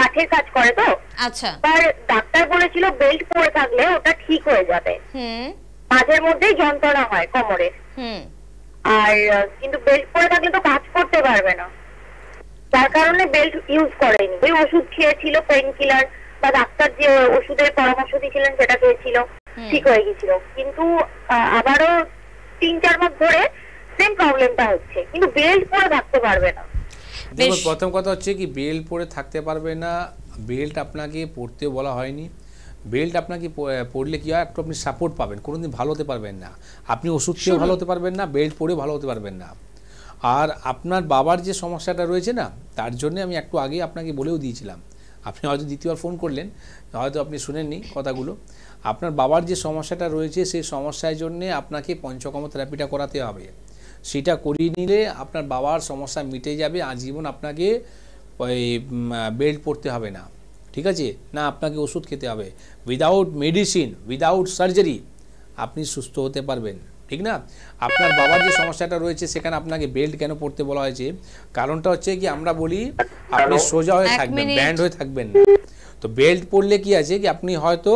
কাঠের কাজ করে তো। আচ্ছা, আর ডাক্তার বলেছিল বেল্ট পরে থাকলে ওটা ঠিক হয়ে যাবে, মাঝের মধ্যেই যন্ত্রণা হয় কোমরে। আর কিন্তু বেল্ট পরে থাকলে তো কাজ করতে পারবে না, যার কারণে বেল্ট ইউজ করেনি। ওই ওষুধ খেয়েছিল, পেইন কিলার বা ডাক্তার যে ওষুধের পরামর্শ দিয়েছিলেন সেটা খেয়েছিল, ঠিক হয়ে গেছিল। কিন্তু আবারও 3-4 মাস ধরে সেম প্রবলেমটা হচ্ছে, কিন্তু বেল্ট পরে থাকতে পারবে না। দেখুন, প্রথম কথা হচ্ছে কি বেল্ট পরে থাকতে পারবে না, বেল্ট আপনাকে পরতেও বলা হয়নি। বেল্ট আপনাকে পরলে কি হয়, একটু আপনি সাপোর্ট পাবেন, কোনোদিন ভালো হতে পারবেন না। আপনি ওষুধ খেয়েও ভালো হতে পারবেন না, বেল্ট পরেও ভালো হতে পারবেন না। আর আপনার বাবার যে সমস্যাটা রয়েছে না, তার জন্য আমি একটু আগে আপনাকে বলেও দিয়েছিলাম, আপনি হয়তো দ্বিতীয়বার ফোন করলেন, হয়তো আপনি শুনেননি কথাগুলো। আপনার বাবার যে সমস্যাটা রয়েছে, সেই সমস্যার জন্যে আপনাকে পঞ্চকর্ম থেরাপিটা করাতে হবে। সেটা করিয়ে নিলে আপনার বাবার সমস্যা মিটে যাবে, আজীবন আপনাকে ওই বেল্ট পরতে হবে না, ঠিক আছে না? আপনাকে ওষুধ খেতে হবে, উইদাউট মেডিসিন, উইদাউট সার্জারি আপনি সুস্থ হতে পারবেন, ঠিক না? আপনার বাবার যে সমস্যাটা রয়েছে, সেখানে আপনাকে বেল্ট কেন পরতে বলা হয়েছে, কারণটা হচ্ছে কি আমরা বলি আপনি সোজা হয়ে থাকবেন, ব্যান্ড হয়ে থাকবেন না। তো বেল্ট পরলে কি আছে কি আপনি হয়তো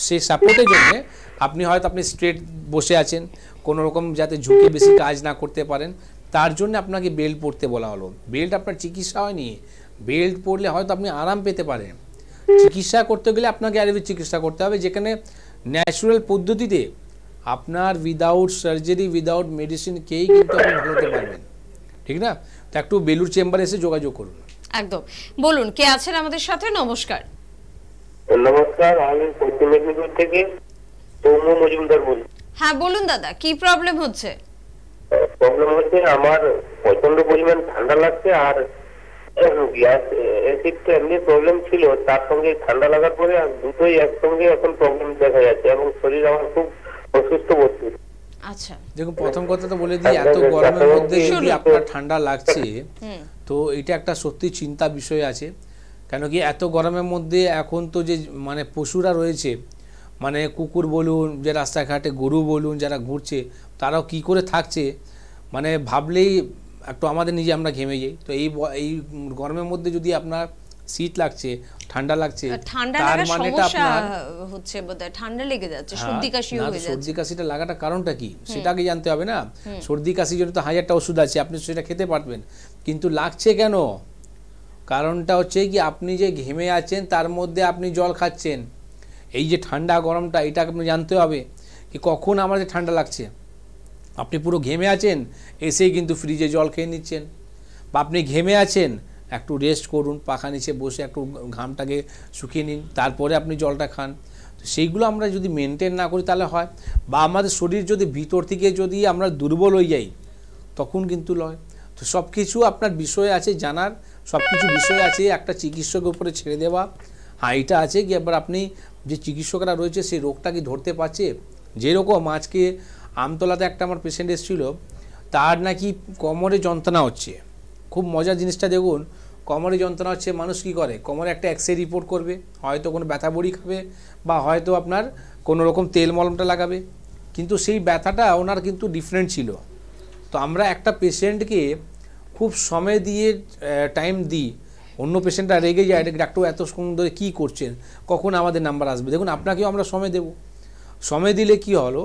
সেই সাপোর্টের জন্য আপনি হয়তো আপনি স্ট্রেট বসে আছেন, কোনো রকম যাতে ঝুঁকে বেশি কাজ না করতে পারেন, তার জন্য আপনাকে বেল্ট পরতে বলা হলো। বেল্ট আপনার চিকিৎসা হয়নি, বেল্ট পরলে হয়তো আপনি আরাম পেতে পারেন। চিকিৎসা করতে গেলে আপনাকে আয়ুর্বেদিক চিকিৎসা করতে হবে, যেখানে ন্যাচুরাল পদ্ধতিতে আপনার উইদাউট সার্জারি, উইদাউট মেডিসিন খেয়েই কিন্তু আপনি ভালো হতে পারবেন, ঠিক না? তো একটু বেলুর চেম্বারে এসে যোগাযোগ করুন। একদম, বলুন কে আছেন আমাদের সাথে? নমস্কার। নমস্কার, আমি পশ্চিম মেদিনীপুর থেকে সৌম্য মজুমদার বলছি। হ্যাঁ বলুন দাদা, কি প্রবলেম হচ্ছে? প্রবলেম হচ্ছে আমার প্রচন্ড পরিমাণ ঠান্ডা লাগছে, আর গ্যাস অ্যাসিড তো এমনি প্রবলেম ছিল, তার সঙ্গে ঠান্ডা লাগার পরে আর দুটোই একসঙ্গে এখন প্রবলেম দেখা যাচ্ছে এবং শরীর আমার খুব অসুস্থ বোধ করছে। আচ্ছা, দেখুন প্রথম কথা তো বলে দিই, এত গরমের মধ্যে যদি আপনার ঠান্ডা লাগছে তো এটা একটা সত্যি চিন্তা বিষয় আছে। কেন কি এত গরমের মধ্যে এখন তো যে মানে পশুরা রয়েছে, মানে কুকুর বলুন, যে রাস্তাঘাটে গরু বলুন, যারা ঘুরছে তারাও কি করে থাকছে, মানে ভাবলেই একটু আমাদের নিজে আমরা ঘেমে যাই। তো এই গরমের মধ্যে যদি আপনার শীত লাগছে, ঠান্ডা লাগছে, ঠান্ডা তার লাগার মানেটা সমস্যা আপনার হচ্ছে বোধহয়, ঠান্ডা লেগে যাচ্ছে, সর্দি কাশি হয়ে যাচ্ছে। সর্দি কাশিটা লাগাটা কারণটা কি সেটা আগে জানতে হবে না। সর্দি কাশির জন্য তো 1000টা ওষুধ আছে, আপনি সেটা খেতে পারবেন, কিন্তু লাগছে কেন? কারণটা হচ্ছে কি আপনি যে ঘেমে আছেন তার মধ্যে আপনি জল খাচ্ছেন। এই যে ঠান্ডা গরমটা এটা আপনি জানতে হবে কি কখন আমাদের ঠান্ডা লাগছে। আপনি পুরো ঘেমে আছেন, এসেই কিন্তু ফ্রিজে জল খেয়ে নিচ্ছেন, বা আপনি ঘেমে আছেন একটু রেস্ট করুন, পাখা নিচে বসে একটু ঘামটাকে শুকিয়ে নিন, তারপরে আপনি জলটা খান। তো সেইগুলো আমরা যদি মেনটেন না করি তাহলে হয়, বা আমাদের শরীর যদি ভিতর থেকে যদি আমরা দুর্বল হয়ে যাই তখন কিন্তু লয়। তো সব কিছু আপনার বিষয় আছে জানার, সব কিছু বিষয় আছে একটা চিকিৎসকের উপরে ছেড়ে দেওয়া। হ্যাঁ, এটা আছে কি এবার আপনি যে চিকিৎসকরা রয়েছে সেই রোগটা কি ধরতে পারছে। যেরকম আজকে আমতলাতে একটা আমার পেশেন্ট এসেছিল, তার নাকি কোমরে যন্ত্রণা হচ্ছে। খুব মজার জিনিসটা দেখুন, কোমরে যন্ত্রণা হচ্ছে, মানুষ কী করে, কোমরে একটা এক্স রে রিপোর্ট করবে, হয়তো কোনো ব্যথা বড়ি খাবে, বা হয়তো আপনার কোনো রকম তেল মলমটা লাগাবে, কিন্তু সেই ব্যথাটা ওনার কিন্তু ডিফারেন্ট ছিল। তো আমরা একটা পেশেন্টকে খুব সময় দিয়ে টাইম দিই, অন্য পেশেন্টরা রেগে যায়, ডাক্তার এত সুন্দর কী করছেন, কখন আমাদের নাম্বার আসবে। দেখুন আপনাকেও আমরা সময় দেব, সময় দিলে কি হলো,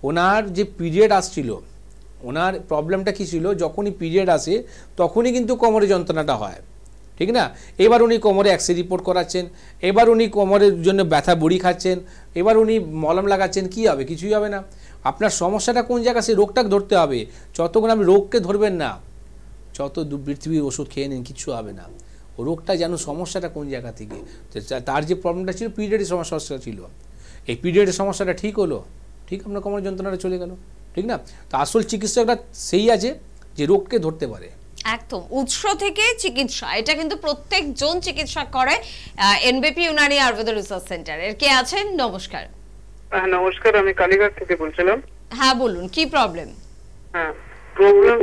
ওনার যে পিরিয়ড আসছিল, ওনার প্রবলেমটা কী ছিল, যখনই পিরিয়ড আসে তখনই কিন্তু কোমরে যন্ত্রণাটা হয়, ঠিক না। এবার উনি কোমরে এক্স-রে রিপোর্ট করাচ্ছেন, এবার উনি কোমরের জন্য ব্যথা বড়ি খাচ্ছেন, এবার উনি মলম লাগাচ্ছেন, কি হবে? কিছুই হবে না। আপনার সমস্যাটা কোন জায়গা, সেই রোগটাকে ধরতে হবে। যতক্ষণ আপনি রোগকে ধরবেন না, যত পৃথিবীর ওষুধ খেয়ে নিন, কিচ্ছু হবে না। ও রোগটা যেন সমস্যাটা কোন জায়গা থেকে, তার যে প্রবলেমটা ছিল পিরিয়ডের সমস্যা ছিল, এই পিরিয়ডের সমস্যাটা ঠিক হলো, ঠিক আপনার কোমরের যন্ত্রণাটা চলে গেল, ঠিক না। তো আসল চিকিৎসকটা সেই আছে যে রোগকে ধরতে পারে। একদম উৎস থেকে চিকিৎসা, এটা কিন্তু প্রত্যেকজন চিকিৎসক করে এনবিপি ইউনানি আয়ুর্বেদ রিসার্চ সেন্টারের। কে আছেন? নমস্কার। নমস্কার, আমি কালীঘাট থেকে বলছিলাম। হ্যাঁ বলুন, কি প্রবলেম? হ্যাঁ, প্রবলেম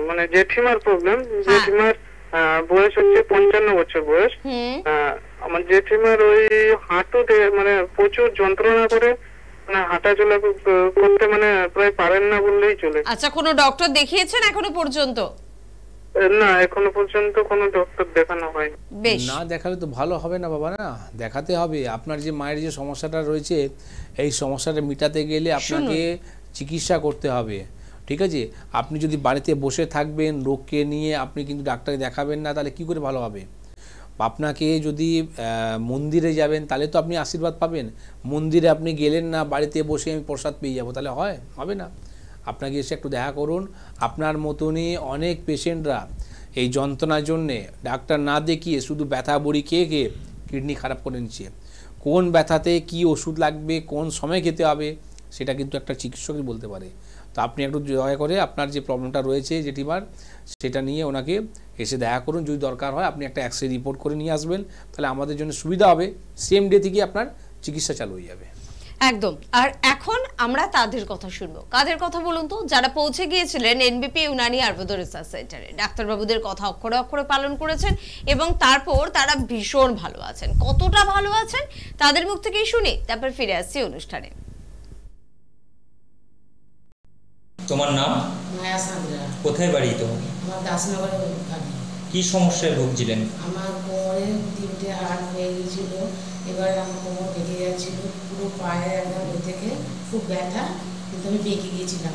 মানে জেঠিমার প্রবলেম। জেঠিমার বয়স হচ্ছে 55 বছর বয়স। আমার জেঠিমার ওই হাঁটুতে মানে প্রচুর যন্ত্রণা করে, মানে হাঁটাচলা করতে মানে প্রায় পারেন না বললেই চলে। আচ্ছা, কোনো ডক্টর দেখিয়েছেন এখনো পর্যন্ত? না, এখনো পর্যন্ত কোনো ডক্টর দেখানো হয়নি। বেশ, না দেখালে তো ভালো হবে না বাবা, না দেখাতে হবে। আপনার যে মায়ের যে সমস্যাটা রয়েছে, এই সমস্যাটা মেটাতে গেলে আপনাকে চিকিৎসা করতে হবে, ঠিক আছে। আপনি যদি বাড়িতে বসে থাকবেন রোগকে নিয়ে, আপনি কিন্তু ডাক্তার দেখাবেন না, তাহলে কি করে ভালো হবে? আপনাকে যদি মন্দিরে যাবেন তাহলে তো আপনি আশীর্বাদ পাবেন। মন্দিরে আপনি গেলেন না, বাড়িতে বসে আমি প্রসাদ পেয়ে যাবো, তাহলে হবে না। আপনাকে এসে একটু দেখা করুন। আপনার মতনই অনেক পেশেন্টরা এই যন্ত্রণার জন্যে ডাক্তার না দেখিয়ে শুধু ব্যথা বড়ি খেয়ে খেয়ে কিডনি খারাপ করে নিচ্ছে। কোন ব্যথাতে কি ওষুধ লাগবে, কোন সময় খেতে হবে, সেটা কিন্তু একটা চিকিৎসকই বলতে পারে। তো আপনি একটু দয়া করে আপনার যে প্রবলেমটা রয়েছে জেঠিমার, সেটা নিয়ে ওনাকে এসে দেখা করুন। যদি দরকার হয় আপনি একটা এক্স-রে রিপোর্ট করে নিয়ে আসবেন, তাহলে আমাদের জন্য সুবিধা হবে। সেম ডে থেকে আপনার চিকিৎসা চালু হয়ে যাবে। একদম। আর এখন আমরা তাদের কথা শুনবো। কাদের কথা বলুন তো? যারা পৌঁছে গিয়েছিলেন এনবিপি ইউনানি আয়ুর্বেদ রিসার্চ সেন্টারে, ডাক্তারবাবুদের কথা অক্ষরে অক্ষরে পালন করেছেন এবং তারপর তারা ভীষণ ভালো আছেন। কতটা ভালো আছেন তাদের মুখ থেকেই শুনি, তারপর ফিরে আসছি অনুষ্ঠানে। তোমার নাম? মায়া সান্দ্রা। কোথায় বাড়ি তোমার? আমার দাসনগরে বাড়ি। কি সমস্যায় ভুগছিলেন? আমার কোমরে 3টে হাড় হয়ে গিয়েছিল, এবার আমার কোমর বেঁকে যাচ্ছিল, পুরো পায়ে একদম থেকে খুব ব্যথা, কিন্তু আমি বেঁকে গিয়েছিলাম।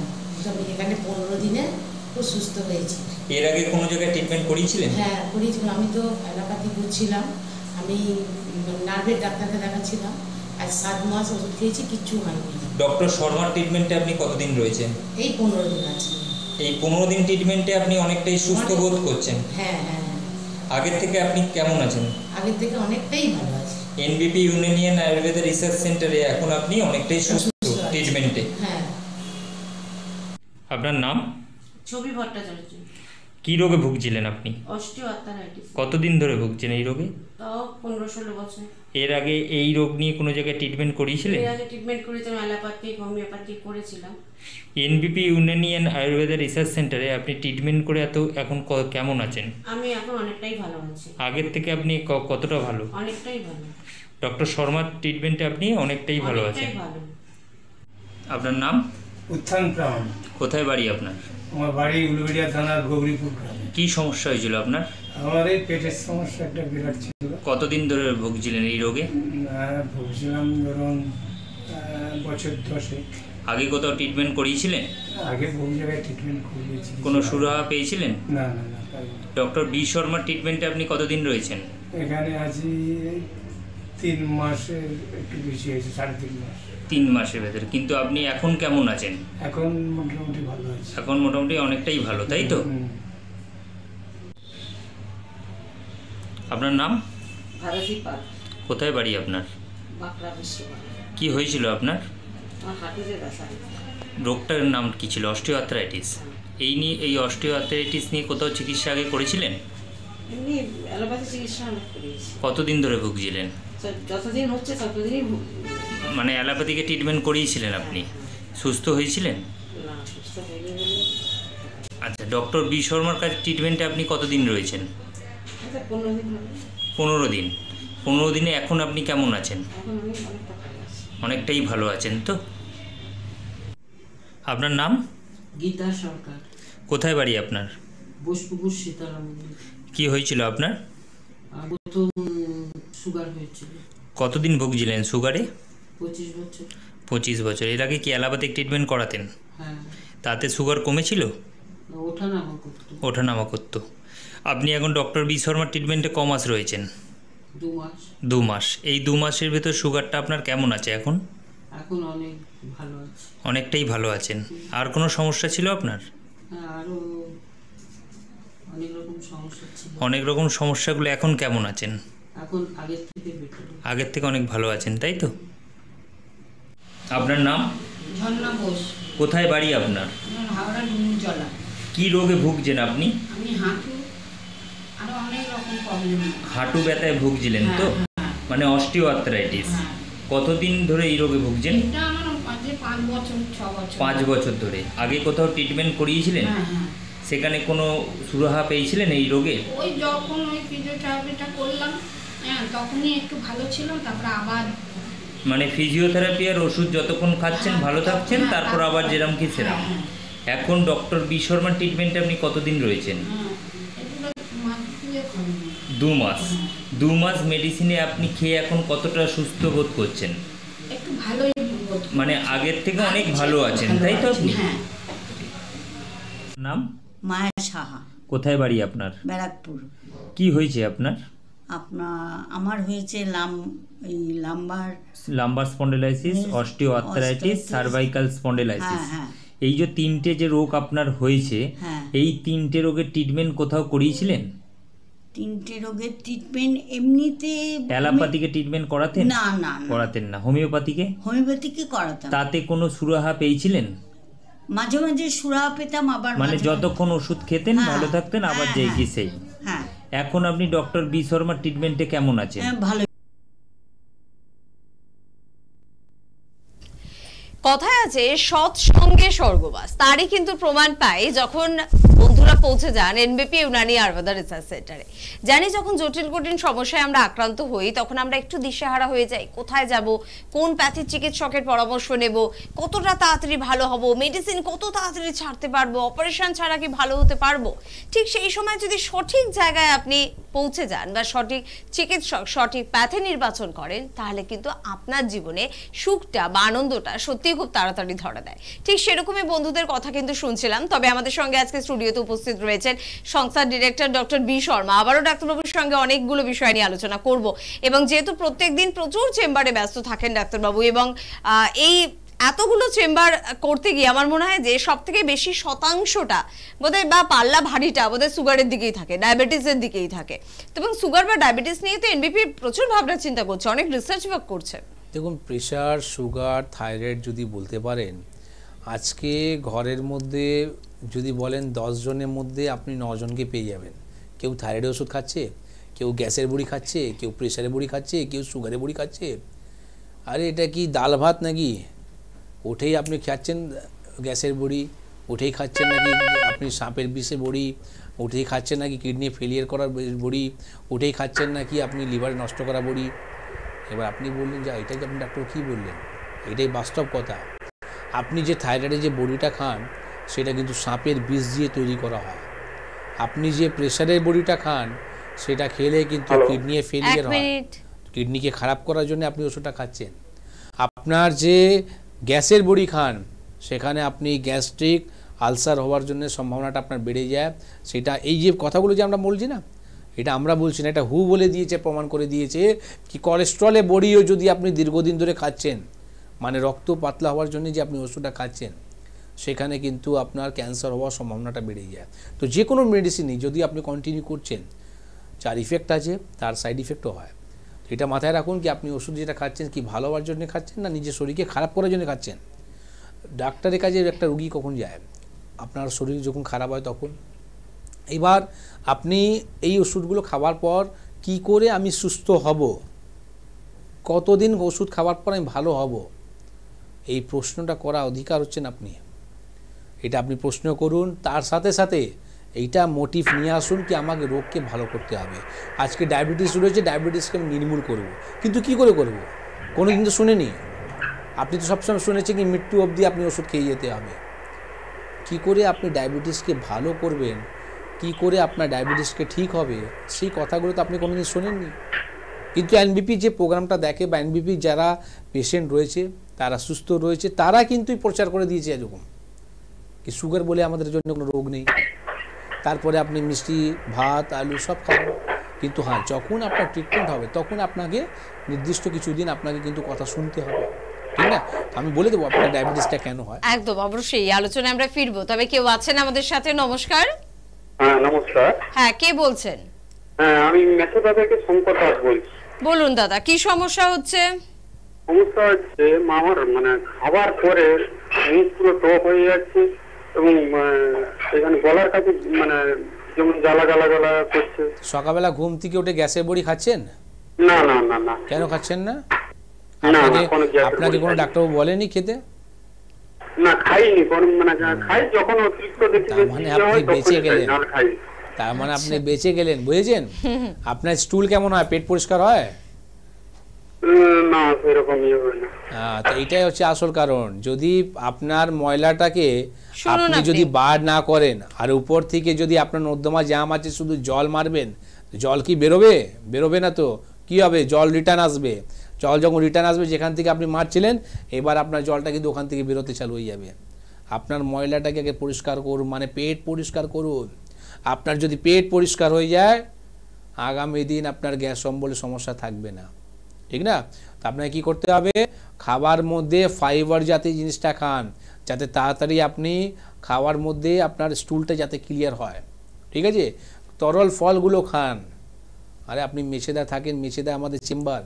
আমি এখানে 15 দিনে খুব সুস্থ হয়েছি। এর আগে কোনো জায়গায় ট্রিটমেন্ট করিয়েছিলেন? হ্যাঁ করিয়েছিলাম, আমি তো অ্যালোপ্যাথি করছিলাম, আমি নার্ভের ডাক্তারকে দেখাচ্ছিলাম, আজ 7 মাস ওষুধ খেয়েছি, কিচ্ছু হয়নি। ডক্টর শর্মার ট্রিটমেন্টে আপনি কতদিন রয়েছেন? এই 15 দিন আছি। এই 15 দিন ট্রিটমেন্টে আপনি অনেকটাই সুস্থ বোধ করছেন? হ্যাঁ হ্যাঁ। আগের থেকে আপনি কেমন আছেন? আগের থেকে অনেকটাই ভালো আছি। এনবিপি ইউনানিয়ান আয়ুর্বেদ রিসার্চ সেন্টারে এখন আপনি অনেকটাই সুস্থ ট্রিটমেন্টে। হ্যাঁ। আপনার নাম? ছবি ভট্টাচার্য। কি রোগে ভুগছিলেন আপনি? অস্টিওআর্থ্রাইটিস। কতদিন ধরে ভুগছেন এই রোগে? তাও 15-16 বছর। এর আগে এই রোগ নিয়ে কোনো জায়গায় ট্রিটমেন্ট করিয়েছিলেন? এর আগে ট্রিটমেন্ট করেছিলাম, অ্যালোপ্যাথিক, হোমিওপ্যাথিক করেছিলাম। এনবিপি ইউনানিয়ান আয়ুর্বেদা রিসার্চ সেন্টারে আপনি ট্রিটমেন্ট করে এখন কেমন আছেন? আমি এখন অনেকটাই ভালো আছি। আগের থেকে আপনি কতটা ভালো? অনেকটাই ভালো। ডক্টর শর্মার ট্রিটমেন্টে আপনি অনেকটাই ভালো আছেন। আপনার নাম? উত্থান প্রামাণিক। কোথায় বাড়ি আপনার? আমার বাড়ি উলুবেড়িয়া থানার গৌরীপুর গ্রামে। কি সমস্যা হয়েছিল আপনার? আমার এই পেটের সমস্যা একটা বিরাট ছিল। কতদিন ধরে ভুগছিলেন এই রোগে? ভুগছিলাম ধরুন বছর 10। আগে কোথাও ট্রিটমেন্ট করিয়েছিলেন? আগে বহু জায়গায় ট্রিটমেন্ট করিয়েছি। কোনো সুরাহা পেয়েছিলেন? না না না, পাইনি। ডক্টর বি শর্মার ট্রিটমেন্টে আপনি কতদিন রয়েছেন? এখানে আছি 3 মাসের একটু বেশি হয়েছে, 3.5 মাস। 3 মাসের ভেতরে। কিন্তু আপনি এখন কেমন আছেন? এখন মোটামুটি ভালো আছি। এখন মোটামুটি অনেকটাই ভালো, তাই তো? আপনার নাম? ভারতী পাল। কোথায় বাড়ি আপনার? বাঁকুড়া বিশ্ববিদ্যালয়। কি হয়েছিল আপনার? আমার হাঁটুতে ব্যথা। রোগটার নাম কি ছিল? অস্টিওআর্থ্রাইটিস। এই অস্টিওআর্থ্রাইটিস নিয়ে কোথাও চিকিৎসা আগে করেছিলেন? এমনি অ্যালোপ্যাথি চিকিৎসা অনেক করেছি। কতদিন ধরে ভুগছিলেন? যতদিন হচ্ছে ততদিনই মানে অ্যালোপ্যাথিকে ট্রিটমেন্ট করিয়েছিলেন আপনি? সুস্থ হয়েছিলেন? না, সুস্থ হয়নি বলে। আচ্ছা, ডক্টর বি শর্মার কাছে ট্রিটমেন্টে আপনি কতদিন রয়েছেন? 15 দিন হবে। 15 দিন। 15 দিনে এখন আপনি কেমন আছেন? এখন আমি অনেকটা ভালো আছি। অনেকটাই ভালো আছেন তো? আপনার নাম? গীতা সরকার। কোথায় বাড়ি আপনার? বোসপুকুর সীতারাম মন্দির। কি হয়েছিল আপনার? প্রথম সুগার হয়েছিল। কতদিন ভুগছিলেন সুগারে? 25 বছর। 25 বছর। এর আগে কি অ্যালোপ্যাথিক ট্রিটমেন্ট করাতেন? হ্যাঁ। তাতে সুগার কমেছিল? ওঠানামা করতো। ওঠানামা করতো। আপনি এখন ডক্টর বি শর্মার ট্রিটমেন্টে ক মাস রয়েছেন? 2 মাস। 2 মাস। এই 2 মাসের ভেতর সুগারটা আপনার কেমন আছে এখন? এখন অনেক ভালো আছে। অনেকটাই ভালো আছেন। আর কোনো সমস্যা ছিল আপনার? হ্যাঁ, আরও অনেক রকম সমস্যা ছিল। অনেক রকম সমস্যাগুলো এখন কেমন আছেন? এখন আগের থেকে বেটার। আগের থেকে অনেক ভালো আছেন, তাই তো? আপনার নাম? ঝর্ণা বোস। কোথায় বাড়ি আপনার? আমার হাওড়া ডুমুরজলা। কি রোগে ভুগছেন আপনি? আমি হাঁটু আরও অনেক রকম প্রবলেম। হাঁটু ব্যথায় ভুগছিলেন তো? মানে অস্টিওআর্থ্রাইটিস। কতদিন ধরে এই রোগে ভুগছেন? এটা আমার 5 বছর 6 বছর। 5 বছর ধরে। আগে কোথাও ট্রিটমেন্ট করিয়েছিলেন? হ্যাঁ। সেখানে কোনো সুরাহা পেয়েছিলেন এই রোগে? ওই যখন ওই ফিজিওথেরাপিটা করলাম, হ্যাঁ, তখনই একটু ভালো ছিল, তারপর আবার মানে ফিজিওথেরাপি আর ওষুধ যতক্ষণ খাচ্ছেন ভালো থাকছেন, তারপর আবার যেরকম কি সেরকম। এখন ডক্টর বি শর্মার ট্রিটমেন্টে আপনি কতদিন রয়েছেন? 2 মাস। 2 মাস মেডিসিনে আপনি খেয়ে এখন কতটা সুস্থ বোধ করছেন? একটু ভালোই মানে আগের থেকে অনেক ভালো আছেন, তাই তো? আপনি হ্যাঁ। নাম? মায়া সাহা। কোথায় বাড়ি আপনার? ব্যারাকপুর। কি হয়েছে আপনার? আমার হয়েছে lumber spondylosis, osteoarthritis, cervical spondylosis. এই যে 3টে যে রোগ আপনার হয়েছে, এই 3টে রোগের ট্রিটমেন্ট কোথাও করিয়েছিলেন? 3টে রোগের ট্রিটমেন্ট এমনিতে অ্যালোপ্যাথিকে ট্রিটমেন্ট করাতেন? না না, করাতেন না। হোমিওপ্যাথিকে? হোমিওপ্যাথিকে করাতাম। তাতে কোনো সুরাহা পেয়েছিলেন? মাঝে মাঝে সুরাহা পেতাম, আবার মানে যতক্ষণ ওষুধ খেতেন ভালো থাকতেন, আবার যেই কি সেই। হ্যাঁ। এখন আপনি ডক্টর বি শর্মার ট্রিটমেন্টে কেমন আছেন? ভালো। কথায় আছে সৎসঙ্গে স্বর্গবাস, তারই কিন্তু প্রমাণ পাই যখন বন্ধুরা পৌঁছে যান এনবিপি ইউনানি আয়ুর্বেদা রিসার্চ সেন্টারে। জানি যখন জটিল কঠিন সমস্যায় আমরা আক্রান্ত হই, তখন আমরা একটু দিশেহারা হয়ে যাই, কোথায় যাব, কোন প্যাথিক চিকিৎসকের পরামর্শ নেব, কতটা তাড়াতাড়ি ভালো হব, মেডিসিন কত তাড়াতাড়ি ছাড়তে পারবো, অপারেশন ছাড়া কি ভালো হতে পারবো। ঠিক সেই সময় যদি সঠিক জায়গায় আপনি পৌঁছে যান বা সঠিক চিকিৎসক সঠিক প্যাথি নির্বাচন করেন, তাহলে কিন্তু আপনার জীবনে সুখটা বা আনন্দটা সত্যি খুব তাড়াতাড়ি ধরা দেয়। ঠিক সেরকমই বন্ধুদের কথা কিন্তু শুনছিলাম। তবে আমাদের সঙ্গে আজকে স্টুডিওতে উপস্থিত রয়েছেন সংস্থার ডিরেক্টর ডক্টর বি শর্মা। আবারও ডাক্তারবাবুর সঙ্গে অনেকগুলো বিষয় নিয়ে আলোচনা করব, এবং যেহেতু প্রত্যেকদিন প্রচুর চেম্বারে ব্যস্ত থাকেন ডাক্তারবাবু, এবং এই এতগুলো চেম্বার করতে গিয়ে আমার মনে হয় যে সব থেকে বেশি শতাংশটা বোধহয় বা পাল্লা ভারীটা বোধহয় সুগারের দিকেই থাকে, ডায়াবেটিসের দিকেই থাকে। এবং সুগার বা ডায়াবেটিস নিয়ে তো এনবিপি প্রচুর ভাবনা চিন্তা করছে, অনেক রিসার্চ ওয়ার্ক করছে। দেখুন, প্রেশার, সুগার, থাইরয়েড যদি বলতে পারেন, আজকে ঘরের মধ্যে যদি বলেন 10 জনের মধ্যে আপনি 9 জনকে পেয়ে যাবেন। কেউ থাইরয়েডের ওষুধ খাচ্ছে, কেউ গ্যাসের বড়ি খাচ্ছে, কেউ প্রেশারের বড়ি খাচ্ছে, কেউ সুগারের বড়ি খাচ্ছে। আরে এটা কি ডাল ভাত নাকি? ওঠেই আপনি খাচ্ছেন গ্যাসের বড়ি, ওঠেই খাচ্ছেন নাকি আপনি সাপের বিষে বড়ি, ওঠেই খাচ্ছেন নাকি কিডনি ফেলিয়ার করার বড়ি, ওঠেই খাচ্ছেন নাকি আপনি লিভার নষ্ট করা বড়ি। এবার আপনি বললেন যে এটাকে আপনি ডাক্তার কী বললেন? এটাই বাস্তব কথা। আপনি যে থাইরয়েডের যে বড়িটা খান সেটা কিন্তু সাপের বিষ দিয়ে তৈরি করা হয়। আপনি যে প্রেশারের বড়িটা খান সেটা খেলে কিন্তু কিডনি ফেলিয়ার হয়, কিডনিকে খারাপ করার জন্য আপনি ওষুধটা খাচ্ছেন। আপনার যে গ্যাসের বড়ি খান সেখানে আপনি গ্যাস্ট্রিক আলসার হওয়ার জন্য সম্ভাবনাটা আপনার বেড়ে যায়। সেটা এই যে কথাগুলো যে আমরা বলছি না, এটা আমরা বলছি না, এটা হু বলে দিয়েছে, প্রমাণ করে দিয়েছে কি কোলেস্ট্রলে বড়িও যদি আপনি দীর্ঘদিন ধরে খাচ্ছেন, মানে রক্ত পাতলা হওয়ার জন্য যে আপনি ওষুধটা খাচ্ছেন, সেখানে কিন্তু আপনার ক্যান্সার হওয়ার সম্ভাবনাটা বেড়ে যায়। তো যে কোনো মেডিসিনই যদি আপনি কন্টিনিউ করছেন, যার ইফেক্ট আছে তার সাইড ইফেক্টও হয়। তো এটা মাথায় রাখুন কি আপনি ওষুধ যেটা খাচ্ছেন কি ভালো হওয়ার জন্য খাচ্ছেন না নিজের শরীরকে খারাপ করার জন্য খাচ্ছেন। ডাক্তারের কাছে একটা রুগী কখন যায়? আপনার শরীর যখন খারাপ হয় তখন। এবার আপনি এই ওষুধগুলো খাওয়ার পর কি করে আমি সুস্থ হব, কতদিন ওষুধ খাওয়ার পর আমি ভালো হব, এই প্রশ্নটা করা অধিকার হচ্ছেন আপনি। এটা আপনি প্রশ্ন করুন, তার সাথে সাথে এইটা মোটিভ নিয়ে আসুন কি আমাকে রোগকে ভালো করতে হবে। আজকে ডায়াবেটিস রয়েছে, ডায়াবেটিসকে আমি নির্মূল করব, কিন্তু কি করে করব? কোনো দিন তো শুনেনি। আপনি তো সবসময় শুনেছেন কি মৃত্যু অবধি আপনি ওষুধ খেয়ে যেতে হবে। কি করে আপনি ডায়াবেটিসকে ভালো করবেন, কি করে আপনার ডায়াবেটিসকে ঠিক হবে, সেই কথাগুলো তো আপনি কোনোদিন শোনেননি। কিন্তু এনবিপি যে প্রোগ্রামটা দেখে বা এনবিপি যারা পেশেন্ট রয়েছে, তারা সুস্থ রয়েছে, তারা কিন্তু প্রচার করে দিয়েছে এরকম কি সুগার বলে আমাদের জন্য কোনো রোগ নেই। তারপরে আপনি মিষ্টি ভাত আলু সব খাবেন, কিন্তু হ্যাঁ যখন আপনার ট্রিটমেন্ট হবে তখন আপনাকে নির্দিষ্ট কিছুদিন আপনাকে কিন্তু কথা শুনতে হবে, ঠিক না? আমি বলে দেবো আপনার ডায়াবেটিসটা কেন হয়। একদম অবশ্যই এই আলোচনায় আমরা ফিরবো। তবে কেউ আছেন আমাদের সাথে? নমস্কার। হ্যাঁ নমস্কার। হ্যাঁ কে বলছেন? হ্যাঁ আমি মেসেদা থেকে শঙ্কর দাস বলছি। বলুন দাদা, কি সমস্যা হচ্ছে? সমস্যা হচ্ছে আমার মানে খাবার পরে মুখ পুরো টক হয়ে যাচ্ছে এবং এখানে গলার কাছে মানে যেমন জ্বালা জ্বালা জ্বালা করছে। সকালবেলা ঘুম থেকে উঠে গ্যাসের বড়ি খাচ্ছেন? না না না না। কেন খাচ্ছেন না? আপনাকে কোনো ডাক্তারবাবু বলেনি খেতে? না খাইনি, মানে খাই যখন অতিরিক্ত দেখি। মানে আপনি বেঁচে গেলেন, তার মানে আপনি বেঁচে গেলেন, বুঝেছেন? আপনার স্টুল কেমন হয়, পেট পরিষ্কার হয়? না সেরকম ইয়ে হয় না। তো এইটাই হচ্ছে আসল কারণ। যদি আপনার ময়লাটাকে আপনি যদি বার না করেন আর উপর থেকে যদি আপনার নর্দমা জাম আছে শুধু জল মারবেন, জল কি বেরোবে? বেরোবে না। তো কি হবে? জল রিটার্ন আসবে। জল যখন রিটার্ন আসবে যেখান থেকে আপনি মারছিলেন, এবার আপনার জলটা কিন্তু ওখান থেকে বেরোতে চালু হয়ে যাবে। আপনার ময়লাটাকে আগে পরিষ্কার করুন, মানে পেট পরিষ্কার করুন। আপনার যদি পেট পরিষ্কার হয়ে যায়, আগামী দিন আপনার গ্যাস অম্বলের সমস্যা থাকবে না, ঠিক না? তো আপনাকে কী করতে হবে? খাবার মধ্যে ফাইবার জাতীয় জিনিসটা খান, যাতে তাড়াতাড়ি আপনি খাওয়ার মধ্যে আপনার স্টুলটা যাতে ক্লিয়ার হয়, ঠিক আছে? তরল ফলগুলো খান। আরে আপনি মেছেদা থাকেন, মেছেদা আমাদের চেম্বার,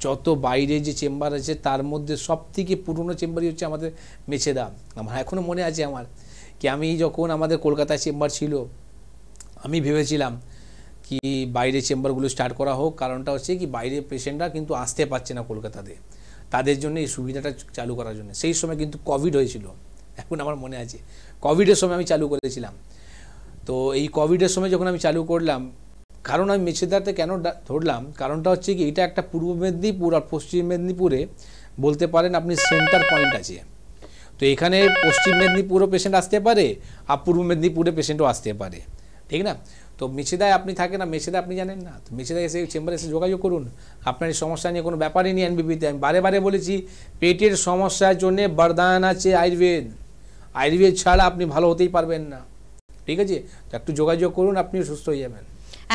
যত বাইরে যে চেম্বার আছে তার মধ্যে সবথেকে পুরনো চেম্বারই হচ্ছে আমাদের মেছেদা। আমার এখনও মনে আছে আমার কি আমি যখন আমাদের কলকাতায় চেম্বার ছিল, আমি ভেবেছিলাম কি বাইরে চেম্বারগুলো স্টার্ট করা হোক। কারণটা হচ্ছে কি বাইরে পেশেন্টরা কিন্তু আসতে পারছে না কলকাতাতে, তাদের জন্য এই সুবিধাটা চালু করার জন্য। সেই সময় কিন্তু কোভিড হয়েছিল, এখন আমার মনে আছে কোভিডের সময় আমি চালু করেছিলাম। তো এই কোভিডের সময় যখন আমি চালু করলাম, কারণ আমি মেছেদাতে কেন ধরলাম, কারণটা হচ্ছে কি এটা একটা পূর্ব মেদিনীপুর আর পশ্চিম মেদিনীপুরে বলতে পারেন আপনি সেন্টার পয়েন্ট আছে। তো এখানে পশ্চিম মেদিনীপুরও পেশেন্ট আসতে পারে আর পূর্ব মেদিনীপুরে পেশেন্টও আসতে পারে, ঠিক না? তো মেছেদায় আপনি থাকেন না, মেছেদা আপনি জানেন না, তো মেছেদায় এসে চেম্বারে এসে যোগাযোগ করুন। আপনার এই সমস্যা নিয়ে কোনো ব্যাপারই নেই এনবিপিতে। আমি বারে বারে বলেছি পেটের সমস্যার জন্য বরদান আছে আয়ুর্বেদ, আয়ুর্বেদ ছাড়া আপনি ভালো হতেই পারবেন না, ঠিক আছে? তো একটু যোগাযোগ করুন, আপনিও সুস্থ হয়ে যাবেন।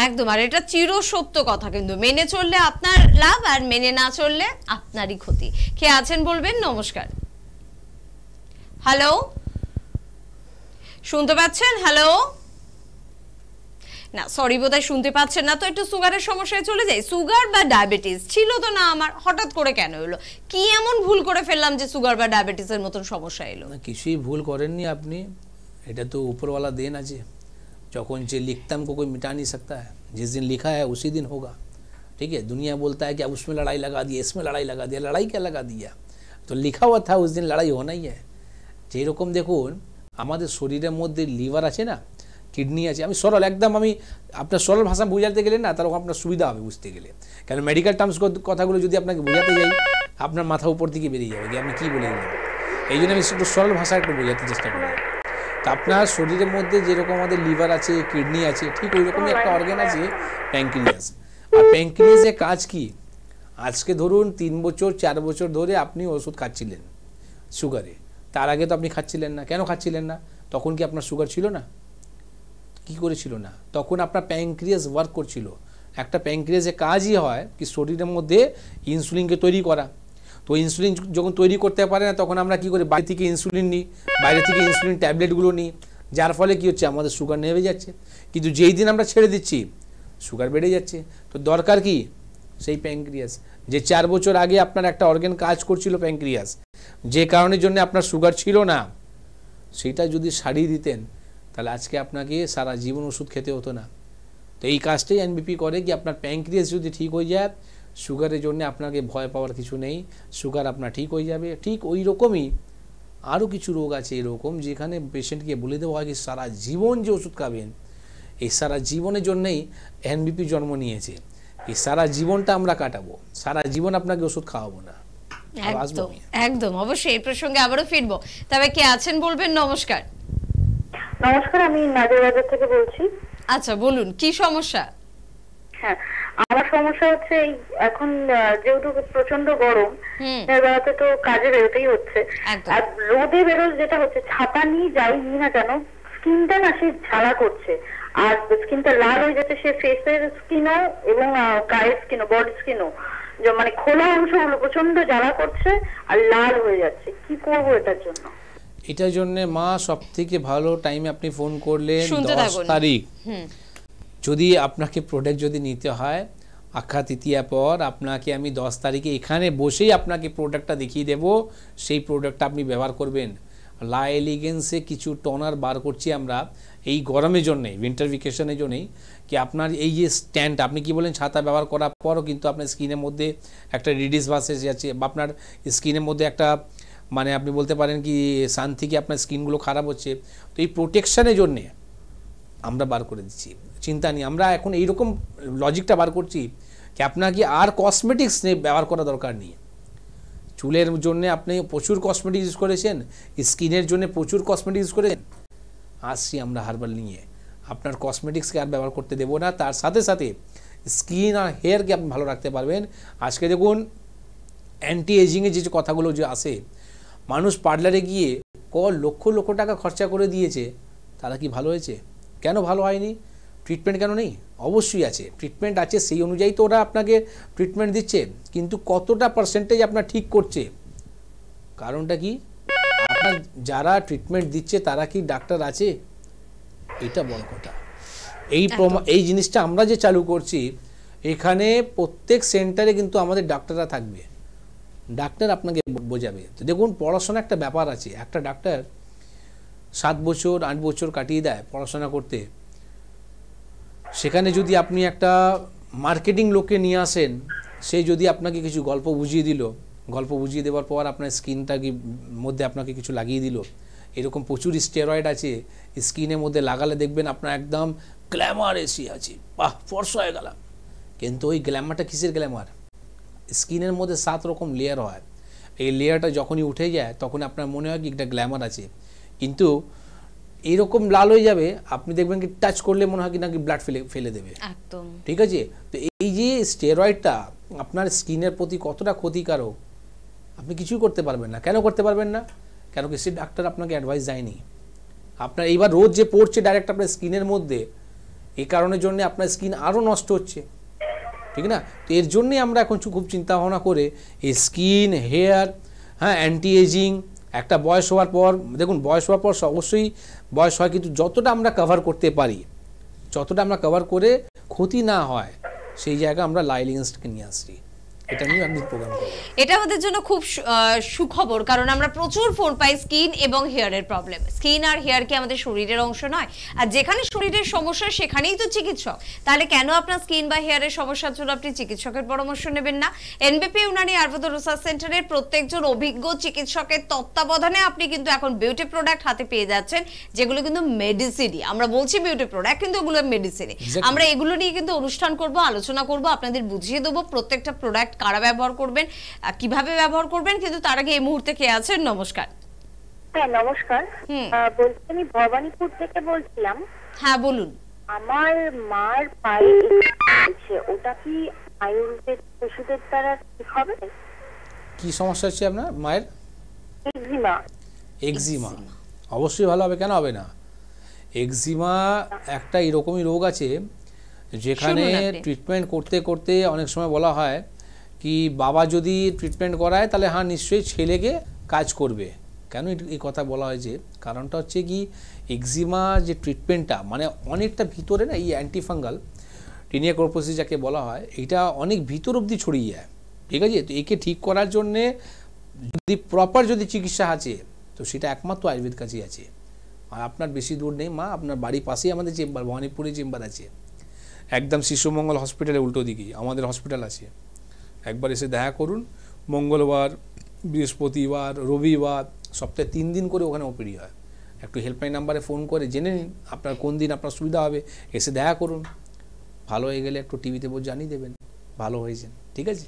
একদম, আর এটা চির সত্য কথা। কিন্তু মেনে চললে আপনার লাভ, আর মেনে না চললে আপনারই ক্ষতি। কে আছেন বলবেন? নমস্কার। হ্যালো, শুনতে পাচ্ছেন? হ্যালো, না সরি বোধহয় শুনতে পাচ্ছেন না, তো একটু সুগারের সমস্যায় চলে যাই। সুগার বা ডায়াবেটিস ছিল তো না আমার, হঠাৎ করে কেন হলো? কি এমন ভুল করে ফেললাম যে সুগার বা ডায়াবেটিসের মতন সমস্যা এলো? না, কিছুই ভুল করেননি আপনি, এটা তো ऊपरवाला देन আছে। যখন যে लिखता को कोई मिटा नहीं सकता है, जिस दिन लिखा है उसी दिन होगा। ठीक है, दुनिया बोलता है कि अब उसमें लड़ाई लगा दी, इसमें लड़ाई लगा दिया, लड़ाई क्या लगा दिया, तो लिखा हुआ था उस दिन लड़ाई होना ही है। যেরকম দেখুন আমাদের শরীরের মধ্যে লিভার আছে না, কিডনি আছে, আমি সরল একদম, আমি আপনার সরল ভাষা বোঝাতে গেলে না তার আপনার সুবিধা হবে বুঝতে গেলে, কারণ মেডিকেল টার্মস কথাগুলো যদি আপনাকে বোঝাতে যাই আপনার মাথা উপর দিকে বেরিয়ে যাবে যে আপনি কী বলে গেলেন। এই জন্য আমি একটু সরল ভাষা একটু বোঝাতে চেষ্টা করি। তো আপনার শরীরের মধ্যে যেরকম আমাদের লিভার আছে, কিডনি আছে, ঠিক ওই রকমই একটা অর্গান আছে প্যাঙ্ক্রিয়াস। আর প্যাঙ্ক্রিয়াসের কাজ কি? আজকে ধরুন 3 বছর 4 বছর ধরে আপনি ওষুধ খাচ্ছিলেন সুগারে, তার আগে তো আপনি খাচ্ছিলেন না। কেন খাচ্ছিলেন না? তখন কি আপনার সুগার ছিল না? কি করেছিল না? তখন আপনার প্যাঙ্ক্রিয়াস ওয়ার্ক করছিল। একটা প্যাঙ্ক্রিয়াসের কাজই হয় কি শরীরের মধ্যে ইনসুলিনকে তৈরি করা। তো ইনসুলিন যখন তৈরি করতে পারে না তখন আমরা কি করি, বাইরে থেকে ইনসুলিন নিই, বাইরে থেকে ইনসুলিন ট্যাবলেটগুলো নিই, যার ফলে কি হচ্ছে আমাদের সুগার নেমে যাচ্ছে। কিন্তু যেই দিন আমরা ছেড়ে দিচ্ছি সুগার বেড়ে যাচ্ছে। তো দরকার কি? সেই প্যাঙ্ক্রিয়াস যে 4 বছর আগে আপনার একটা অর্গান কাজ করছিল প্যাঙ্ক্রিয়াস, যে কারণের জন্য আপনার সুগার ছিল না, সেটা যদি সারিয়ে দিতেন তাহলে আজকে আপনাকে সারা জীবন ওষুধ খেতে হতো না। তো এই কাজটাই এনবিপি করে কি আপনার প্যাঙ্ক্রিয়াস যদি ঠিক হয়ে যায়, সুগারের জন্য আপনাকে ভয় পাওয়ার কিছু নেই, সুগার আপনার ঠিক হয়ে যাবে। ঠিক ওই রকমই আরও কিছু রোগ আছে এরকম যেখানে পেশেন্টকে বলে দেওয়া হয় কি সারা জীবন যে ওষুধ খাবেন, এই সারা জীবনের জন্যই এনবিপি জন্ম নিয়েছে। এই সারা জীবনটা আমরা কাটাবো, সারা জীবন আপনাকে ওষুধ খাওয়াবো না। একদম একদম, অবশ্যই এই প্রসঙ্গে আবারও ফিরবো। তবে কে আছেন বলবেন। নমস্কার। নমস্কার, আমি নাজিরবাজার থেকে বলছি। আচ্ছা বলুন কি সমস্যা? হ্যাঁ, আমার সমস্যা হচ্ছে এই এখন যেহেতু প্রচন্ড গরম, বেড়াতে তো কাজে বেরোতেই হচ্ছে, আর রোদে বেরোলে যেটা হচ্ছে ছাতা নিয়ে যাই না কেন স্কিনটা না সে ঝালা করছে, আর স্কিনটা লাল হয়ে যাচ্ছে, সে ফেসের স্কিনও এবং গায়ের স্কিনও, বডি স্কিনও, মানে খোলা অংশগুলো প্রচন্ড জ্বালা করছে আর লাল হয়ে যাচ্ছে। কি করবো এটার জন্য? এটার জন্য মা সব থেকে ভালো টাইমে আপনি ফোন করলেন 10 তারিখ। যদি আপনাকে প্রোডাক্ট যদি নিতে হয় আখা তৃতীয়া পর, আপনাকে আমি 10 তারিখে এখানে বসেই আপনাকে প্রোডাক্টটা দেখিয়ে দেব, সেই প্রোডাক্টটা আপনি ব্যবহার করবেন। লা এলিগেন্সে কিছু টোনার বার করছি আমরা এই গরমের জন্যে, উইন্টার ভ্যাকেশনের জন্যেই, কি আপনার এই যে স্ট্যান্ড, আপনি কি বলেন ছাতা ব্যবহার করার পরও কিন্তু আপনার স্কিনের মধ্যে একটা রিডিস ভাসে যাচ্ছে, বা আপনার স্কিনের মধ্যে একটা মানে আপনি বলতে পারেন কি সান থেকে আপনার স্কিনগুলো খারাপ হচ্ছে। তো এই প্রোটেকশানের জন্যে আমরা বার করে দিচ্ছি, চিন্তা নেই। আমরা এখন এইরকম লজিকটা বার করছি কি আপনাকে আর কসমেটিক্স ব্যবহার করা দরকার নেই। চুলের জন্য আপনি প্রচুর কসমেটিক্স ইউজ করেছেন, স্কিনের জন্য প্রচুর কসমেটিক্স ইউজ করেছেন, আসছি আমরা হার্বাল নিয়ে আপনার কসমেটিক্সকে আর ব্যবহার করতে দেবো না। তার সাথে সাথে স্কিন আর হেয়ারকে আপনি ভালো রাখতে পারবেন। আজকে দেখুন অ্যান্টি এজিংয়ের যে কথাগুলো যে আসে, মানুষ পার্লারে গিয়ে লক্ষ লক্ষ টাকা খরচা করে দিয়েছে, তারা কি ভালো হয়েছে? কেন ভালো হয়নি? ট্রিটমেন্ট কেন নেই? অবশ্যই আছে, ট্রিটমেন্ট আছে, সেই অনুযায়ী তো ওরা আপনাকে ট্রিটমেন্ট দিচ্ছে, কিন্তু কতটা পার্সেন্টেজ আপনার ঠিক করছে? কারণটা কি? আপনার যারা ট্রিটমেন্ট দিচ্ছে তারা কি ডাক্তার আছে? এটা বড় কথা। এই জিনিসটা আমরা যে চালু করছি, এখানে প্রত্যেক সেন্টারে কিন্তু আমাদের ডাক্তাররা থাকবে, ডাক্তার আপনাকে বোঝাবে। তো দেখুন পড়াশোনা একটা ব্যাপার আছে, একটা ডাক্তার 7 বছর 8 বছর কাটিয়ে দেয় পড়াশোনা করতে, সেখানে যদি আপনি একটা মার্কেটিং লোককে নিয়ে আসেন, সে যদি আপনাকে কিছু গল্প বুঝিয়ে দিল, গল্প বুঝিয়ে দেওয়ার পর আপনার স্কিনটাকে মধ্যে আপনাকে কিছু লাগিয়ে দিল, এরকম প্রচুর স্টেরয়েড আছে স্কিনের মধ্যে লাগালে দেখবেন আপনার একদম গ্ল্যামার এসে আছে, বাহ ফর্সা হয়ে গেলাম। কিন্তু ওই গ্ল্যামারটা কিসের গ্ল্যামার? স্কিনের মধ্যে 7 রকম লেয়ার হয়, এই লেয়ারটা যখনই উঠে যায় তখন আপনার মনে হয় কি একটা গ্ল্যামার আছে, কিন্তু এইরকম লাল হয়ে যাবে, আপনি দেখবেন কি টাচ করলে মনে হয় কি নাকি ব্লাড ফেলে দেবে। একদম ঠিক আছে। তো এই যে স্টেরয়েডটা আপনার স্কিনের প্রতি কতটা ক্ষতিকারক আপনি কিছুই করতে পারবেন না। কেন করতে পারবেন না? কেন কি সে ডাক্তার আপনাকে অ্যাডভাইস দেয়নি। আপনার এইবার রোদ যে পড়ছে ডাইরেক্ট আপনার স্কিনের মধ্যে, এই কারণের জন্য আপনার স্কিন আরও নষ্ট হচ্ছে, ঠিক না? তো এর জন্যই আমরা এখন খুব চিন্তা ভাবনা করে এই স্কিন, হেয়ার, হ্যাঁ অ্যান্টি এজিং, একটা বয়স হওয়ার পর দেখুন বয়স হওয়ার পর অবশ্যই বয়স হয়, কিন্তু যতটা আমরা কভার করতে পারি যতটা আমরা কভার করে ক্ষতি না হয় সেই জায়গায় আমরা লাইলিংসকে নিয়ে আসছি। এটা নিয়ে আমি প্রোগ্রাম করব। এটা আমাদের জন্য খুব সুখবর, কারণ আমরা প্রচুর ফোন পাই স্কিন এবং হেয়ারের প্রবলেম। স্কিন আর হেয়ার কি আমাদের শরীরের অংশ নয়? আর যেখানে শরীরের সমস্যা সেখানেই তো চিকিৎসক। তাহলে কেন আপনার স্কিন বা হেয়ারের সমস্যার জন্য আপনি চিকিৎসকের পরামর্শ নেবেন না? এনবিপি ইউনানি আয়ুর্বেদ রিসার্চ সেন্টারের প্রত্যেকজন অভিজ্ঞ চিকিৎসকের তত্ত্বাবধানে আপনি কিন্তু এখন বিউটি প্রোডাক্ট হাতে পেয়ে যাচ্ছেন, যেগুলো কিন্তু মেডিসিনই। আমরা বলছি বিউটি প্রোডাক্ট, কিন্তু ওগুলো মেডিসিনই। আমরা এগুলো নিয়ে কিন্তু অনুষ্ঠান করব, আলোচনা করব, আপনাদের বুঝিয়ে দেবো প্রত্যেকটা প্রোডাক্ট কারা ব্যবহার করবেন, কিভাবে ব্যবহার করবেন। কিন্তু তার আগে এই মুহূর্তে কে আছেন? নমস্কার। হ্যাঁ নমস্কার, বলছি আমি ভবানীপুর থেকে বলছিলাম। হ্যাঁ বলুন। আমার মার পায়ে আছে, ওটা কি আয়ুর্বেদ ওষুধের দ্বারা ঠিক হবে? কি সমস্যা হচ্ছে আপনার মায়ের? এক্সিমা। এক্সিমা অবশ্যই ভালো হবে, কেন হবে না? এক্সিমা একটা এরকমই রোগ আছে যেখানে ট্রিটমেন্ট করতে করতে অনেক সময় বলা হয় কি বাবা যদি ট্রিটমেন্ট করায় তাহলে হ্যাঁ নিশ্চয়ই ছেলেকে কাজ করবে। কেন এই কথা বলা হয়েছে? কারণটা হচ্ছে কি এক্সিমা যে ট্রিটমেন্টটা মানে অনেকটা ভিতরে না, এই অ্যান্টিফাঙ্গাল টিনিয়াক্রোপোসিস যাকে বলা হয়, এটা অনেক ভিতর অবধি ছড়িয়ে যায়। ঠিক আছে, তো একে ঠিক করার জন্যে যদি প্রপার যদি চিকিৎসা আছে তো সেটা একমাত্র আয়ুর্বেদ কাছেই আছে। আর আপনার বেশি দূর নেই মা, আপনার বাড়ির পাশেই আমাদের চেম্বার, ভবানীপুরে চেম্বার আছে, একদম শিশুমঙ্গল হসপিটালের উল্টো দিকেই আমাদের হসপিটাল আছে। একবার এসে দেখা করুন, মঙ্গলবার, বৃহস্পতিবার, রবিবার, সপ্তাহে 3 দিন করে ওখানে ওপিডি হয়। একটু হেল্পলাইন নাম্বারে ফোন করে জেনে নিন আপনার কোন দিন আপনার সুবিধা হবে, এসে দেখা করুন। ভালো হয়ে গেলে একটু টিভিতে জানিয়ে দেবেন ভালো হয়েছেন। ঠিক আছে,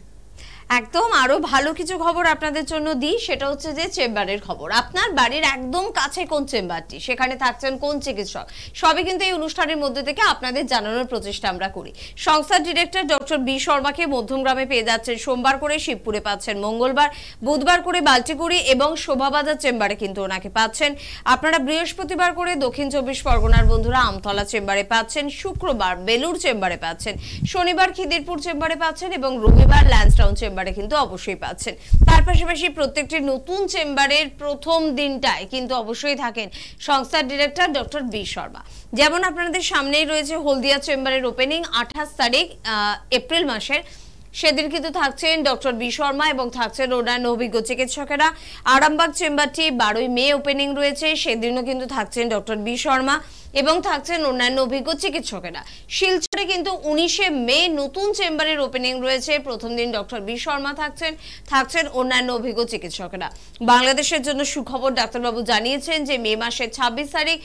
একদম। আরো ভালো কিছু খবর আপনাদের জন্য দিই, সেটা হচ্ছে যে চেম্বারের খবর। আপনার বাড়ির একদম কাছে কোন চেম্বারটি, সেখানে থাকছেন কোন চিকিৎসক, সবই কিন্তু এই অনুষ্ঠানের মধ্যে থেকে আপনাদের জানানোর প্রচেষ্টা আমরা করি। সংস্থার ডিরেক্টর ডক্টর বি শর্মাকে মধ্যমগ্রামে পেয়ে যাচ্ছেন সোমবার করে, শিবপুরে পাচ্ছেন মঙ্গলবার, বুধবার করে বাল্টিকুড়ি এবং শোভাবাজার চেম্বারে কিন্তু ওনাকে পাচ্ছেন। আপনারা বৃহস্পতিবার করে দক্ষিণ 24 পরগনার বন্ধুরা আমতলা চেম্বারে পাচ্ছেন, শুক্রবার বেলুর চেম্বারে পাচ্ছেন, শনিবার খিদিরপুর চেম্বারে পাচ্ছেন এবং রবিবার ল্যান্সডাউন চেম্বারে কিন্তু অবশ্যই পাচ্ছেন। তার পাশাপাশি প্রত্যেকটি নতুন চেম্বারের প্রথম দিনটায় কিন্তু অবশ্যই থাকেন সংস্থার ডিরেক্টর ডক্টর বি শর্মা। যেমন আপনাদের সামনেই রয়েছে হলদিয়া চেম্বারের ওপেনিং 28 তারিখ এপ্রিল মাসের, সেদিন কিন্তু থাকছেন ডক্টর বি শর্মা এবং থাকছেন অন্যান্য অভিজ্ঞ চিকিৎসকেরা। আরামবাগ চেম্বারটি 12ই মে ওপেনিং রয়েছে, সেদিনও কিন্তু থাকছেন ডক্টর বি শর্মা এবং থাকছেন অন্যান্য অভিজ্ঞ চিকিৎসকেরা। শিলচরে কিন্তু 19শে মে নতুন চেম্বারের ওপেনিং রয়েছে, প্রথম দিন ডক্টর বি শর্মা থাকছেন অন্যান্য অভিজ্ঞ চিকিৎসকেরা। বাংলাদেশের জন্য সুখবর, ডাক্তারবাবু জানিয়েছেন যে মে মাসের 26 তারিখ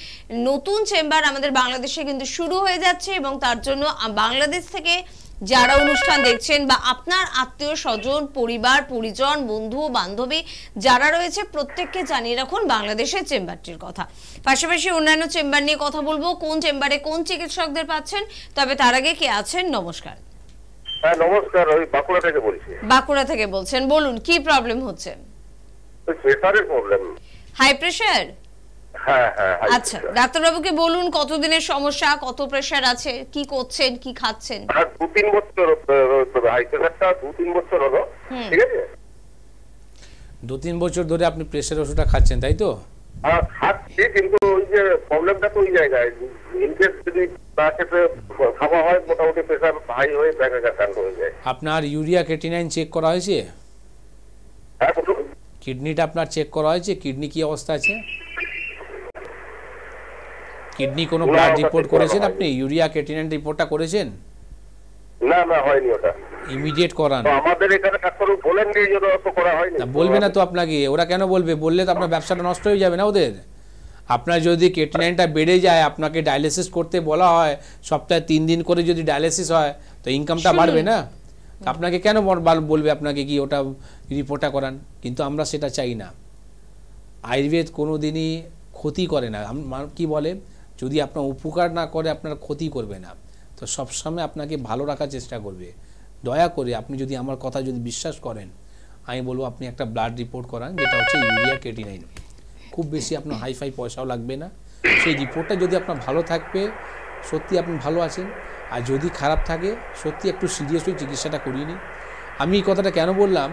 নতুন চেম্বার আমাদের বাংলাদেশে কিন্তু শুরু হয়ে যাচ্ছে এবং তার জন্য বাংলাদেশ থেকে যারা অনুষ্ঠান দেখছেন বা আপনার আত্মীয় স্বজন, পরিবার পরিজন, বন্ধু বান্ধবী যারা রয়েছে প্রত্যেককে জানিয়ে রাখুন বাংলাদেশের চেম্বারটির কথা। পাশাপাশি অন্যান্য চেম্বার নিয়ে কথা বলবো, কোন চেম্বারে কোন চিকিৎসকদের পাচ্ছেন। তবে তার আগে কে আছেন? নমস্কার। হ্যাঁ নমস্কার, আমি বাঁকুড়া থেকে বলছি। বাঁকুড়া থেকে বলছেন, বলুন কি প্রবলেম হচ্ছে? প্রেসারের প্রবলেম। High pressure? হ্যাঁ হ্যাঁ। আচ্ছা, ডাক্তারবাবুকে বলুন কতদিনের সমস্যা, কত প্রেসার আছে, কি করছেন, কি খাচ্ছেন? 2-3 বছর হাই প্রেসারটা 2-3 বছর হলো। ঠিক আছে, 2-3 বছর ধরে আপনি প্রেসার ওষুধটা খাচ্ছেন তাই তো? হ্যাঁ খাচ্ছি, কিন্তু ওই যে প্রবলেমটা তো ওই জায়গায় ইনকেস যদি খাওয়া হয় মোটামুটি প্রেসার হাই হয়ে ব্যাকগ্রাউন্ড হয়ে যায়। আপনার ইউরিয়া ক্রিয়েটিনাইন চেক করা হয়েছে? হ্যাঁ। কিডনিটা আপনার চেক করা হয়েছে? কিডনি কি অবস্থা আছে? কিডনি কোনো ব্লাড রিপোর্ট করেছেন আপনি? ইউরিয়া ক্রিয়েটিনাইন রিপোর্টটা করেছেন? না না হয়নি, ওটা ইমিডিয়েট করান। আমাদের এখানে ডাক্তার বলেন নি যে তো করা হয়নি। বলবে না তো আপনাকে, ওরা কেন বলবে? বললে তো আপনার ব্যবসাটা নষ্ট হয়ে যাবে না ওদের। আপনার যদি ক্রিয়েটিনাইনটা বেড়ে যায়, আপনাকে ডায়ালিসিস করতে বলা হয়, সপ্তাহে 3 দিন করে যদি ডায়ালিসিস হয় তো ইনকামটা বাড়বে না। আপনাকে কেন বলবে আপনাকে কি ওটা রিপোর্টটা করান? কিন্তু আমরা সেটা চাই না। আয়ুর্বেদ কোনো দিনই ক্ষতি করে না, কি বলে, যদি আপনার উপকার না করে আপনার ক্ষতি করবে না, তো সবসময় আপনাকে ভালো রাখার চেষ্টা করবে। দয়া করে আপনি যদি আমার কথা যদি বিশ্বাস করেন, আমি বলবো আপনি একটা ব্লাড রিপোর্ট করান, যেটা হচ্ছে ইউরিয়া ক্রিয়েটিনাইন। খুব বেশি আপনার হাইফাই পয়সাও লাগবে না। সেই রিপোর্টটা যদি আপনার ভালো থাকবে, সত্যি আপনি ভালো আছেন। আর যদি খারাপ থাকে, সত্যি একটু সিরিয়াসলি চিকিৎসাটা করিয়ে নিন। আমি এই কথাটা কেন বললাম,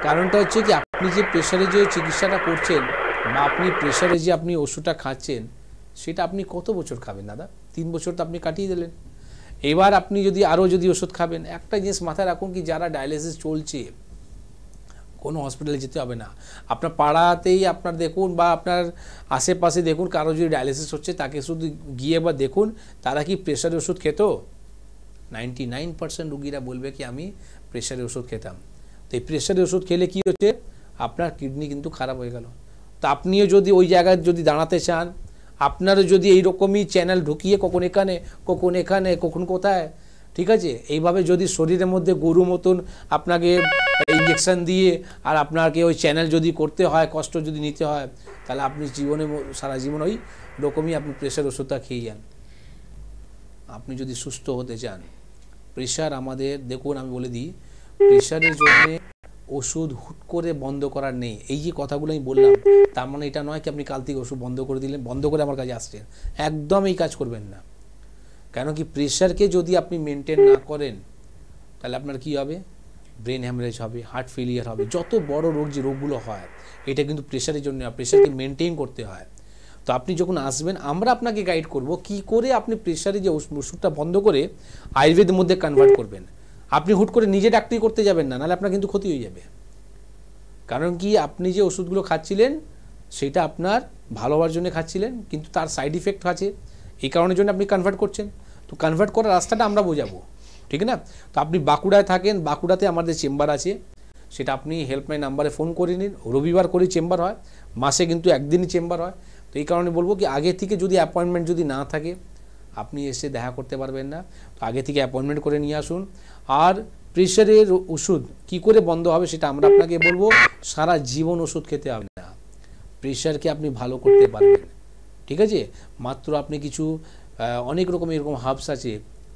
কারণটা হচ্ছে কি আপনি যে প্রেশারে যে চিকিৎসাটা করছেন বা আপনি প্রেশারে যে আপনি ওষুধটা খাচ্ছেন, সেটা আপনি কত বছর খাবেন দাদা? 3 বছর তো আপনি কাটিয়ে দিলেন। এবার আপনি যদি আরও যদি ওষুধ খাবেন, একটা জিনিস মাথায় রাখুন কি যারা ডায়ালিসিস চলছে কোনো হসপিটালে যেতে হবে না, আপনার পাড়াতেই আপনার দেখুন বা আপনার আশেপাশে দেখুন কারো যদি ডায়ালিসিস হচ্ছে তাকে শুধু গিয়ে বা দেখুন তারা কি প্রেশারের ওষুধ খেত। 99% রুগীরা বলবে কি আমি প্রেশারের ওষুধ খেতাম। তো এই প্রেশারের ওষুধ খেলে কি হচ্ছে, আপনার কিডনি কিন্তু খারাপ হয়ে গেল। তো আপনিও যদি ওই জায়গায় যদি দাঁড়াতে চান, আপনারও যদি এইরকমই চ্যানেল ঢুকিয়ে কখন এখানে কখন কোথায়, ঠিক আছে, এইভাবে যদি শরীরের মধ্যে গরু মতন আপনাকে ইঞ্জেকশন দিয়ে আর আপনাকে ওই চ্যানেল যদি করতে হয়, কষ্ট যদি নিতে হয়, তাহলে আপনি জীবনে সারা জীবন ওই রকমই আপনি প্রেশার ওষুধটা খেয়ে যান। আপনি যদি সুস্থ হতে চান, প্রেশার আমাদের দেখুন আমি বলে দিই, প্রেশারের জন্য ওষুধ হুট করে বন্ধ করার নেই। এই যে কথাগুলো আমি বললাম তার মানে এটা নয় কি আপনি কাল থেকে ওষুধ বন্ধ করে দিলেন, বন্ধ করে আমার কাছে আসছেন, একদম এই কাজ করবেন না। কেন কি প্রেশারকে যদি আপনি মেনটেন না করেন তাহলে আপনার কি হবে, ব্রেন হ্যামারেজ হবে, হার্ট ফেলিয়ার হবে, যত বড় রোগ যে রোগগুলো হয় এটা কিন্তু প্রেশারের জন্য। প্রেশারকে মেনটেন করতে হয়। তো আপনি যখন আসবেন আমরা আপনাকে গাইড করব কি করে আপনি প্রেশারে যে ওষুধটা বন্ধ করে আয়ুর্বেদের মধ্যে কনভার্ট করবেন। আপনি হুট করে নিজে ডাক্তারি করতে যাবেন না, নাহলে আপনার কিন্তু ক্ষতি হয়ে যাবে। কারণ কি আপনি যে ওষুধগুলো খাচ্ছিলেন সেটা আপনার ভালো হওয়ার জন্য খাচ্ছিলেন, কিন্তু তার সাইড ইফেক্ট আছে, এই কারণের জন্য আপনি কনভার্ট করছেন। তো কনভার্ট করার রাস্তাটা আমরা বোঝাবো, ঠিক না? তো আপনি বাঁকুড়ায় থাকেন, বাঁকুড়াতে আমাদের চেম্বার আছে, সেটা আপনি হেল্পলাইন নাম্বারে ফোন করে নিন। রবিবার করে চেম্বার হয়, মাসে কিন্তু একদিনই চেম্বার হয়। তো এই কারণে বলবো কি আগে থেকে যদি অ্যাপয়েন্টমেন্ট যদি না থাকে আপনি এসে দেখা করতে পারবেন না। তো আগে থেকে অ্যাপয়েন্টমেন্ট করে নিয়ে আসুন। আর প্রেশারের ওষুধ কি করে বন্ধ হবে সেটা আমরা আপনাকে বলবো। সারা জীবন ওষুধ খেতে হবে না, প্রেশারকে আপনি ভালো করতে পারবেন, ঠিক আছে? মাত্র আপনি কিছু অনেক রকম এরকম হার্বস আছে,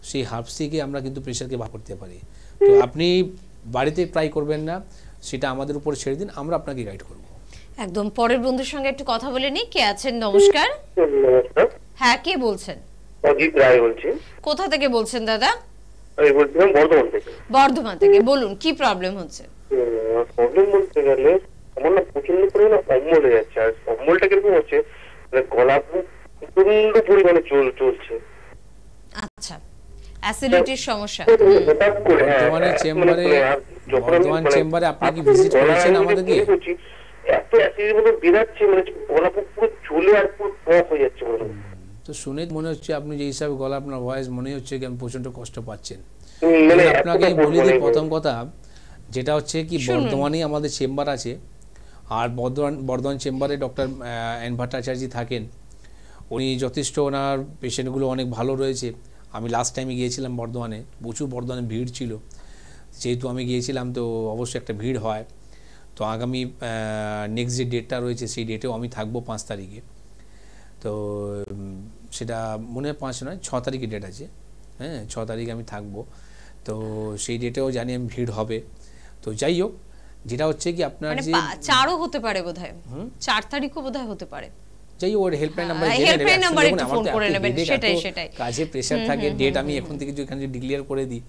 সেই হার্বস থেকে আমরা কিন্তু প্রেশারকে ভালো করতে পারি। তো আপনি বাড়িতে ট্রাই করবেন না, সেটা আমাদের উপর ছেড়ে দিন, আমরা আপনাকে গাইড করব। একদম। পরের বন্ধুর সঙ্গে একটু কথা বলে নি। কে আছেন? নমস্কার। নমস্কার। হ্যাঁ, কে বলছেন? অজিত রায় বলছি। কোথা থেকে বলছেন দাদা? আমি বলছিলাম বর্ধমান থেকে। বর্ধমান থেকে। বলুন কি প্রবলেম হচ্ছে? প্রবলেম বলতে গেলে আমার না প্রচন্ড পরিমাণে কম্বল হয়ে যাচ্ছে। আর কম্বলটা কিরকম হচ্ছে, গলা প্রচন্ড পরিমাণে চলছে। আচ্ছা, অ্যাসিডিটির সমস্যা। বর্ধমান চেম্বারে আপনি কি ভিজিট করেছেন আমাদেরকে? এত অ্যাসিডির মতো বেরাচ্ছে, মানে গলা পুরো চলে আর পুরো টক হয়ে যাচ্ছে। তো শুনে মনে হচ্ছে আপনি যে হিসাবে গলা আপনার ভয়েস মনে হচ্ছে কি আপনি প্রচন্ড কষ্ট পাচ্ছেন। আপনাকে বলে দিই প্রথম কথা যেটা হচ্ছে কি বর্ধমানে আমাদের চেম্বার আছে, আর বর্ধমান চেম্বারে ডক্টর এন ভট্টাচার্য থাকেন। উনি যথেষ্ট, ওনার পেশেন্টগুলো অনেক ভালো রয়েছে। আমি লাস্ট টাইমে গিয়েছিলাম বর্ধমানে, প্রচুর বর্ধমানে ভিড় ছিল। যেহেতু আমি গিয়েছিলাম তো অবশ্যই একটা ভিড় হয়। তো আগামী নেক্সট যে ডেটটা রয়েছে সেই ডেটেও আমি থাকবো 5 তারিখে। তো সেটা মনে হয় 5 নয় 6 তারিখে ডেট আছে। হ্যাঁ, 6 তারিখে আমি থাকবো। তো সেই ডেটেও জানি আমি ভিড় হবে। তো যাই হোক, যেটা হচ্ছে কি আপনার যে 4ও হতে পারে বোধহয়, 4 তারিখও বোধহয় হতে পারে। যাই হোক, ওর হেল্পলাইন নাম্বার কাজে প্রেশার থাকে, ডেট আমি এখন থেকে এখানে ডিক্লেয়ার করে দিই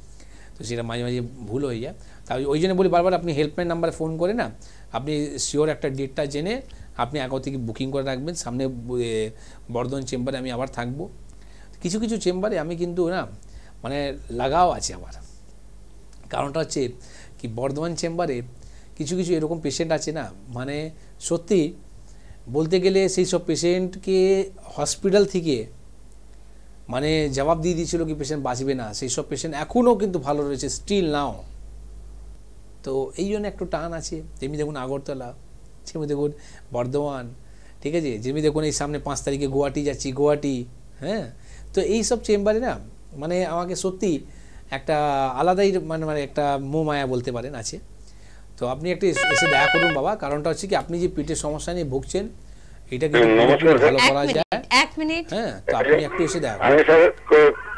তো সেটা মাঝে মাঝে ভুল হয়ে যায়। তাই ওই জন্য বলি বারবার আপনি হেল্পলাইন নাম্বারে ফোন করে না, আপনি শিওর একটা ডেটটা জেনে আপনি আগে থেকে বুকিং করে রাখবেন। সামনে বর্ধমান চেম্বারে আমি আবার থাকবো। কিছু কিছু চেম্বারে আমি কিন্তু না মানে লাগাও আছে আমার। কারণটা হচ্ছে কি বর্ধমান চেম্বারে কিছু কিছু এরকম পেশেন্ট আছে না, মানে সত্যি বলতে গেলে সেই সব পেশেন্টকে হসপিটাল থেকে মানে জবাব দিয়ে দিয়েছিল কি পেশেন্ট বাঁচবে না, সেই সব পেশেন্ট এখনও কিন্তু ভালো রয়েছে, স্টিল নাও। তো এই জন্য একটু টান আছে। যেমনি দেখুন আগরতলা, যেমনি দেখুন বর্ধমান, ঠিক আছে, যেমনি দেখুন এই সামনে 5 তারিখে গুয়াহাটি যাচ্ছি, গুয়াহাটি। হ্যাঁ, তো এই সব চেম্বারে না মানে আমাকে সত্যি একটা আলাদাই মানে একটা মোমায়া বলতে পারেন আছে। তো আপনি একটু এসে দেখা করুন বাবা। কারণটা হচ্ছে কি আপনি যে পেটের সমস্যা নিয়ে ভুগছেন এটা কিন্তু ভালো করা যায়। 1 মিনিট। হ্যাঁ, তো আপনি একটু এসে দেখা আমি স্যার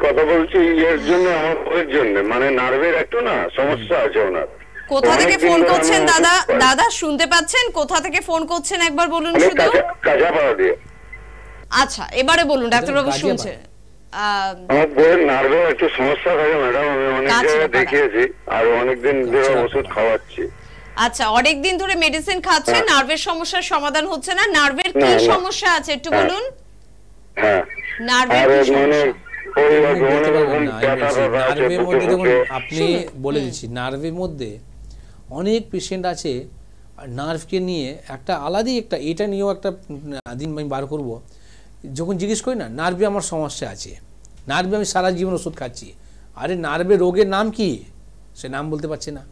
কথা বলছি এর জন্য, আমার বউয়ের জন্য, মানে নার্ভের একটু না সমস্যা আছে ওনার। কোথা থেকে ফোন করছেন দাদা? দাদা শুনতে পাচ্ছেন? কোথা থেকে ফোন করছেন একবার বলুন শুধু। কাজাপাড়া দিয়ে। আচ্ছা, এবারে বলুন, ডাক্তারবাবু শুনছে। আমার বউয়ের নার্ভের একটু সমস্যা থাকে ম্যাডাম, আমি অনেক জায়গায় দেখিয়েছি আর অনেকদিন ধরে ওষুধ খাওয়াচ্ছি। আচ্ছা, অনেক দিন ধরে মেডিসিন খাচ্ছেন, নার্ভের সমস্যার সমাধান হচ্ছে না। নার্ভের কি সমস্যা আছে একটু বলুন। হ্যাঁ, নার্ভের মধ্যে দেখুন, আপনি বলে দিচ্ছি, নার্ভের মধ্যে অনেক পেশেন্ট আছে নার্ভকে নিয়ে একটা আলাদাই একটা, এটা নিয়েও একটা দিন আমি বার করব। যখন জিজ্ঞেস করি না নার্ভে আমার সমস্যা আছে, নার্ভে আমি সারা জীবন ওষুধ খাচ্ছি, আরে নার্ভের রোগের নাম কি, সে নাম বলতে পারছে না।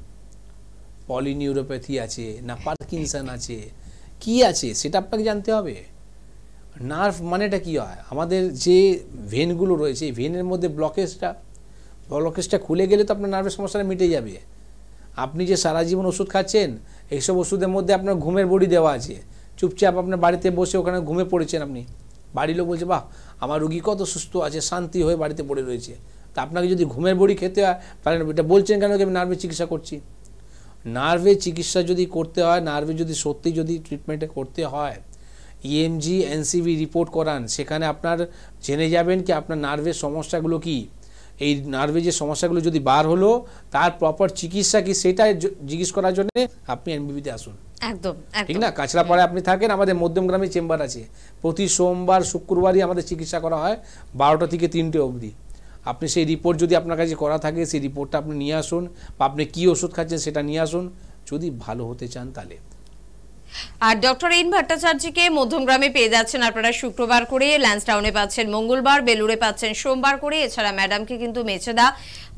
পলিনিউরোপ্যাথি আছে না পার্কিনসন আছে, কি আছে সেটা আপনাকে জানতে হবে। নার্ভ মানেটা কি হয়, আমাদের যে ভেনগুলো রয়েছে এই ভেনের মধ্যে ব্লকেজটা খুলে গেলে তো আপনার নার্ভের সমস্যাটা মিটে যাবে। আপনি যে সারা জীবন ওষুধ খাচ্ছেন, এইসব ওষুধের মধ্যে আপনার ঘুমের বড়ি দেওয়া আছে, চুপচাপ আপনার বাড়িতে বসে ওখানে ঘুমে পড়েছেন আপনি, বাড়ির লোক বলছে বাহ আমার রুগী কত সুস্থ আছে, শান্তি হয়ে বাড়িতে পড়ে রয়েছে। তা আপনাকে যদি ঘুমের বড়ি খেতে হয় তাহলে এটা বলছেন কেন আমি নার্ভের চিকিৎসা করছি। নার্ভের চিকিৎসা যদি করতে হয়, নার্ভে যদি সত্যি যদি ট্রিটমেন্টে করতে হয়, ইএমজি এনসিভি রিপোর্ট করান, সেখানে আপনার জেনে যাবেন কি আপনার নার্ভের সমস্যাগুলো কি, এই নার্ভের যে সমস্যাগুলো যদি বার হলো তার প্রপার চিকিৎসা কি সেটা জিজ্ঞেস করার জন্য আপনি এনবিবিতে আসুন। একদম ঠিক না, কাছড়াপাড়ায় আপনি থাকেন, আমাদের মধ্যমগ্রামে চেম্বার আছে, প্রতি সোমবার শুক্রবারই আমাদের চিকিৎসা করা হয় 12টা থেকে 3টে অবধি। আপনি সেই রিপোর্ট যদি আপনার কাছে করা থাকে সেই রিপোর্টটা আপনি নিয়ে আসুন, বা আপনি কী ওষুধ খাচ্ছেন সেটা নিয়ে আসুন যদি ভালো হতে চান তাহলে। আর ডক্টর এন ভট্টাচার্যকে মধ্যমগ্রামে পেয়ে যাচ্ছেন আপনারা শুক্রবার করে, ল্যান্সটাউনে পাচ্ছেন মঙ্গলবার, বেলুড়ে পাচ্ছেন সোমবার করে। এছাড়া ম্যাডামকে কিন্তু মেচেদা,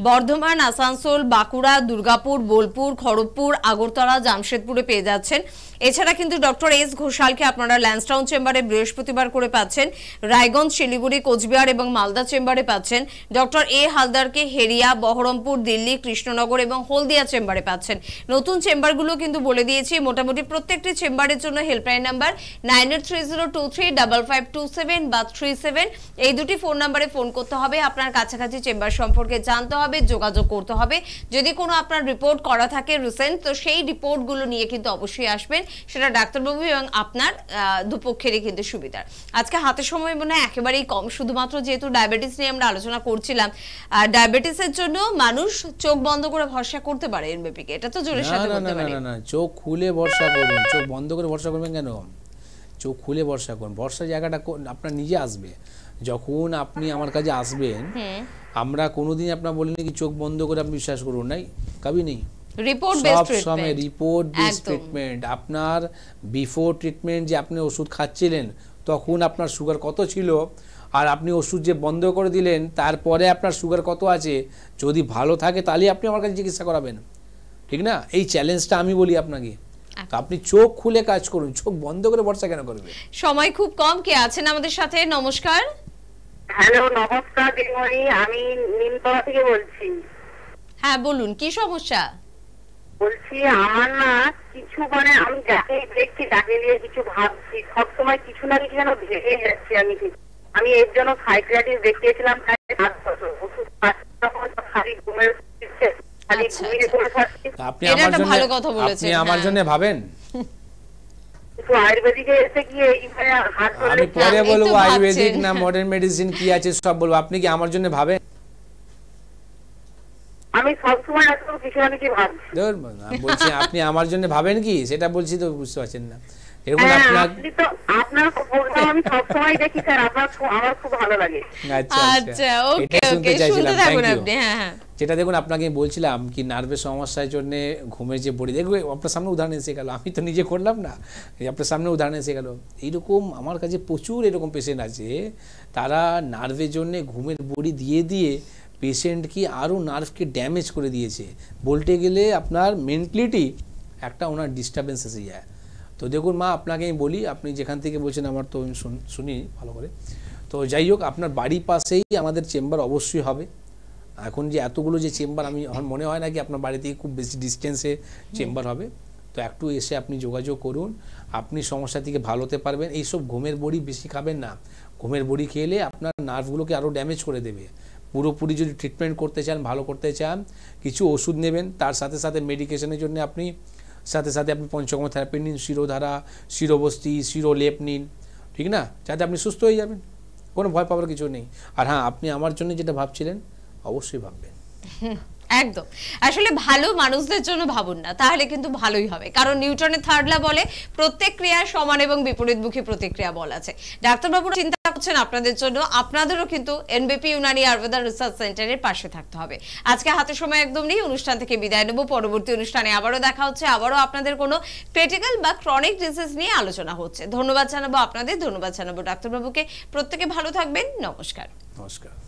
বর্ধমান, আসানসোল, বাঁকুড়া, দুর্গাপুর, বোলপুর, খড়গপুর, আগরতলা, জামশেদপুরে পেয়ে যাচ্ছেন। এছাড়া কিন্তু ডক্টর এস ঘোষালকে আপনারা ল্যান্সটাউন চেম্বারে বৃহস্পতিবার করে পাচ্ছেন, রায়গঞ্জ, শিলিগুড়ি, কোচবিহার এবং মালদা চেম্বারে পাচ্ছেন। ডক্টর এ হালদারকে হেরিয়া, বহরমপুর, দিল্লি, কৃষ্ণনগর এবং হলদিয়া চেম্বারে পাচ্ছেন। নতুন চেম্বারগুলো কিন্তু বলে দিয়েছি, মোটামুটি প্রত্যেকটি চেম্বারের জন্য হেল্পলাইন নাম্বার 9830235527 বা 37, এই দুটি ফোন নাম্বারে ফোন করতে হবে। আপনার কাছাকাছি চেম্বার সম্পর্কে জানতে হবে, যোগাযোগ করতে হবে। যদি কোনো আপনার রিপোর্ট করা থাকে রিসেন্ট, তো সেই রিপোর্টগুলো নিয়ে কিন্তু অবশ্যই আসবেন, সেটা ডাক্তারবাবু এবং আপনার দুপক্ষেরই কিন্তু সুবিধার। আজকে হাতে সময় মনে হয় একেবারেই কম, শুধুমাত্র যেহেতু ডায়াবেটিস নিয়ে আমরা আলোচনা করছিলাম, ডায়াবেটিসের জন্য মানুষ চোখ বন্ধ করে ভরসা করতে পারে এনবিপিকে, এটা তো জোরের সাথে বলতে পারি। না, চোখ খুলে ভরসা করুন, চোখ বন্ধ করে ভরসা করবেন কেন, চোখ খুলে ভরসা করুন। ভরসা জায়গাটা আপনার নিজে আসবে। যখন আপনি আমার কাছে আসবেন, আমরা কোনোদিন আপনার বলিনি কি চোখ বন্ধ করে আপনি বিশ্বাস করুন, নাই, কবি নেই। Report based treatment. আপনার বিফোর ট্রিটমেন্ট যে আপনি ওষুধ খাচ্ছিলেন তখন আপনার সুগার কত ছিল, আর আপনি ওষুধ যে বন্ধ করে দিলেন তারপরে আপনার সুগার কত আছে, যদি ভালো থাকে তাহলে আপনি আমার কাছে চিকিৎসা করাবেন, ঠিক না? এই চ্যালেঞ্জটা আমি বলি আপনাকে। তো আপনি চোখ খুলে কাজ করুন, চোখ বন্ধ করে ভরসা কেন করবে? সময় খুব কম, কে আছেন আমাদের সাথে? নমস্কার। হ্যালো, নমস্কার দিদিমণি, আমি নিমতলা থেকে বলছি। হ্যাঁ বলুন, কি সমস্যা? বলছি আমার না কিছু, মানে আমি যাকে দেখছি তাকে নিয়ে কিছু ভাবছি, সবসময় কিছু না কিছু যেন ভেবে যাচ্ছি। আমি এর জন্য সাইকিয়াট্রিস্ট দেখিয়েছিলাম, আপনি আমার জন্য ভাবেন? আয়ুর্বেদিকে এসে কি আমি পরে বলবো আয়ুর্বেদিক না মডার্ন মেডিসিন কি আছে সব বলবো, আপনি কি আমার জন্য ভাবেন? আমি সবসময় কিছু না কিছু ভাবছি। বলছি আপনি আমার জন্য ভাবেন কি, সেটা বলছি তো বুঝতে পারছেন না। যেটা দেখুন আপনাকে বলছিলাম কি নার্ভের সমস্যার জন্য ঘুমের যে বড়ি, দেখবে আপনার সামনে উদাহরণ এসে গেল, আমি তো নিজে করলাম না, আপনার সামনে উদাহরণ এসে গেল। এইরকম আমার কাছে প্রচুর এরকম পেশেন্ট আছে, তারা নার্ভের জন্য ঘুমের বড়ি দিয়ে দিয়ে পেশেন্ট কি আরও নার্ভকে ড্যামেজ করে দিয়েছে। বলতে গেলে আপনার মেন্টালিটি একটা ওনার ডিস্টারবেন্স এসে যায়। তো দেখুন মা, আপনাকে আমি বলি, আপনি যেখান থেকে বলছেন আমার তো শুনি ভালো করে। তো যাই হোক, আপনার বাড়ির পাশেই আমাদের চেম্বার অবশ্যই হবে। এখন যে এতগুলো যে চেম্বার, আমার মনে হয় না কি আপনার বাড়ি থেকে খুব বেশি ডিস্টেন্সে চেম্বার হবে। তো একটু এসে আপনি যোগাযোগ করুন, আপনি সমস্যা থেকে ভালো হতে পারবেন। এইসব ঘুমের বড়ি বেশি খাবেন না, ঘুমের বড়ি খেলে আপনার নার্ভগুলোকে আরও ড্যামেজ করে দেবে। পুরোপুরি যদি ট্রিটমেন্ট করতে চান, ভালো করতে চান, কিছু ওষুধ নেবেন, তার সাথে সাথে মেডিকেশনের জন্য আপনি পঞ্চকর্ম থেরাপি নিন, শিরোধারা, শিরোবস্তি, শিরোলেপ নিন, ঠিক না, যাতে আপনি সুস্থ হয়ে যাবেন। কোনো ভয় পাওয়ার কিছু নেই। আর হ্যাঁ, আপনি আমার জন্য যেটা ভাবছিলেন অবশ্যই ভাববেন। একদম। আসলে ভালো মানুষদের জন্য ভাবুন না, তাহলে কিন্তু ভালোই হবে, কারণ নিউটনের থার্ড ল বলে প্রত্যেক ক্রিয়ার সমান এবং বিপরীতমুখী প্রতিক্রিয়া বল আছে। ডাক্তারবাবুরা চিন্তা করছেন আপনাদের জন্য, আপনাদেরও কিন্তু এনবিপি ইউনানি আয়ুর্বেদা রিসার্চ সেন্টারের পাশে থাকতে হবে। আজকে হাতে সময় একদম নেই, অনুষ্ঠান থেকে বিদায় নেব। পরবর্তী অনুষ্ঠানে আবারও দেখা হচ্ছে, আবারও আপনাদের কোনো ক্রিটিক্যাল বা ক্রনিক ডিজিজ নিয়ে আলোচনা হচ্ছে। ধন্যবাদ জানাবো আপনাদের, ধন্যবাদ জানাবো ডাক্তারবাবুকে। প্রত্যেকে ভালো থাকবেন, নমস্কার। নমস্কার।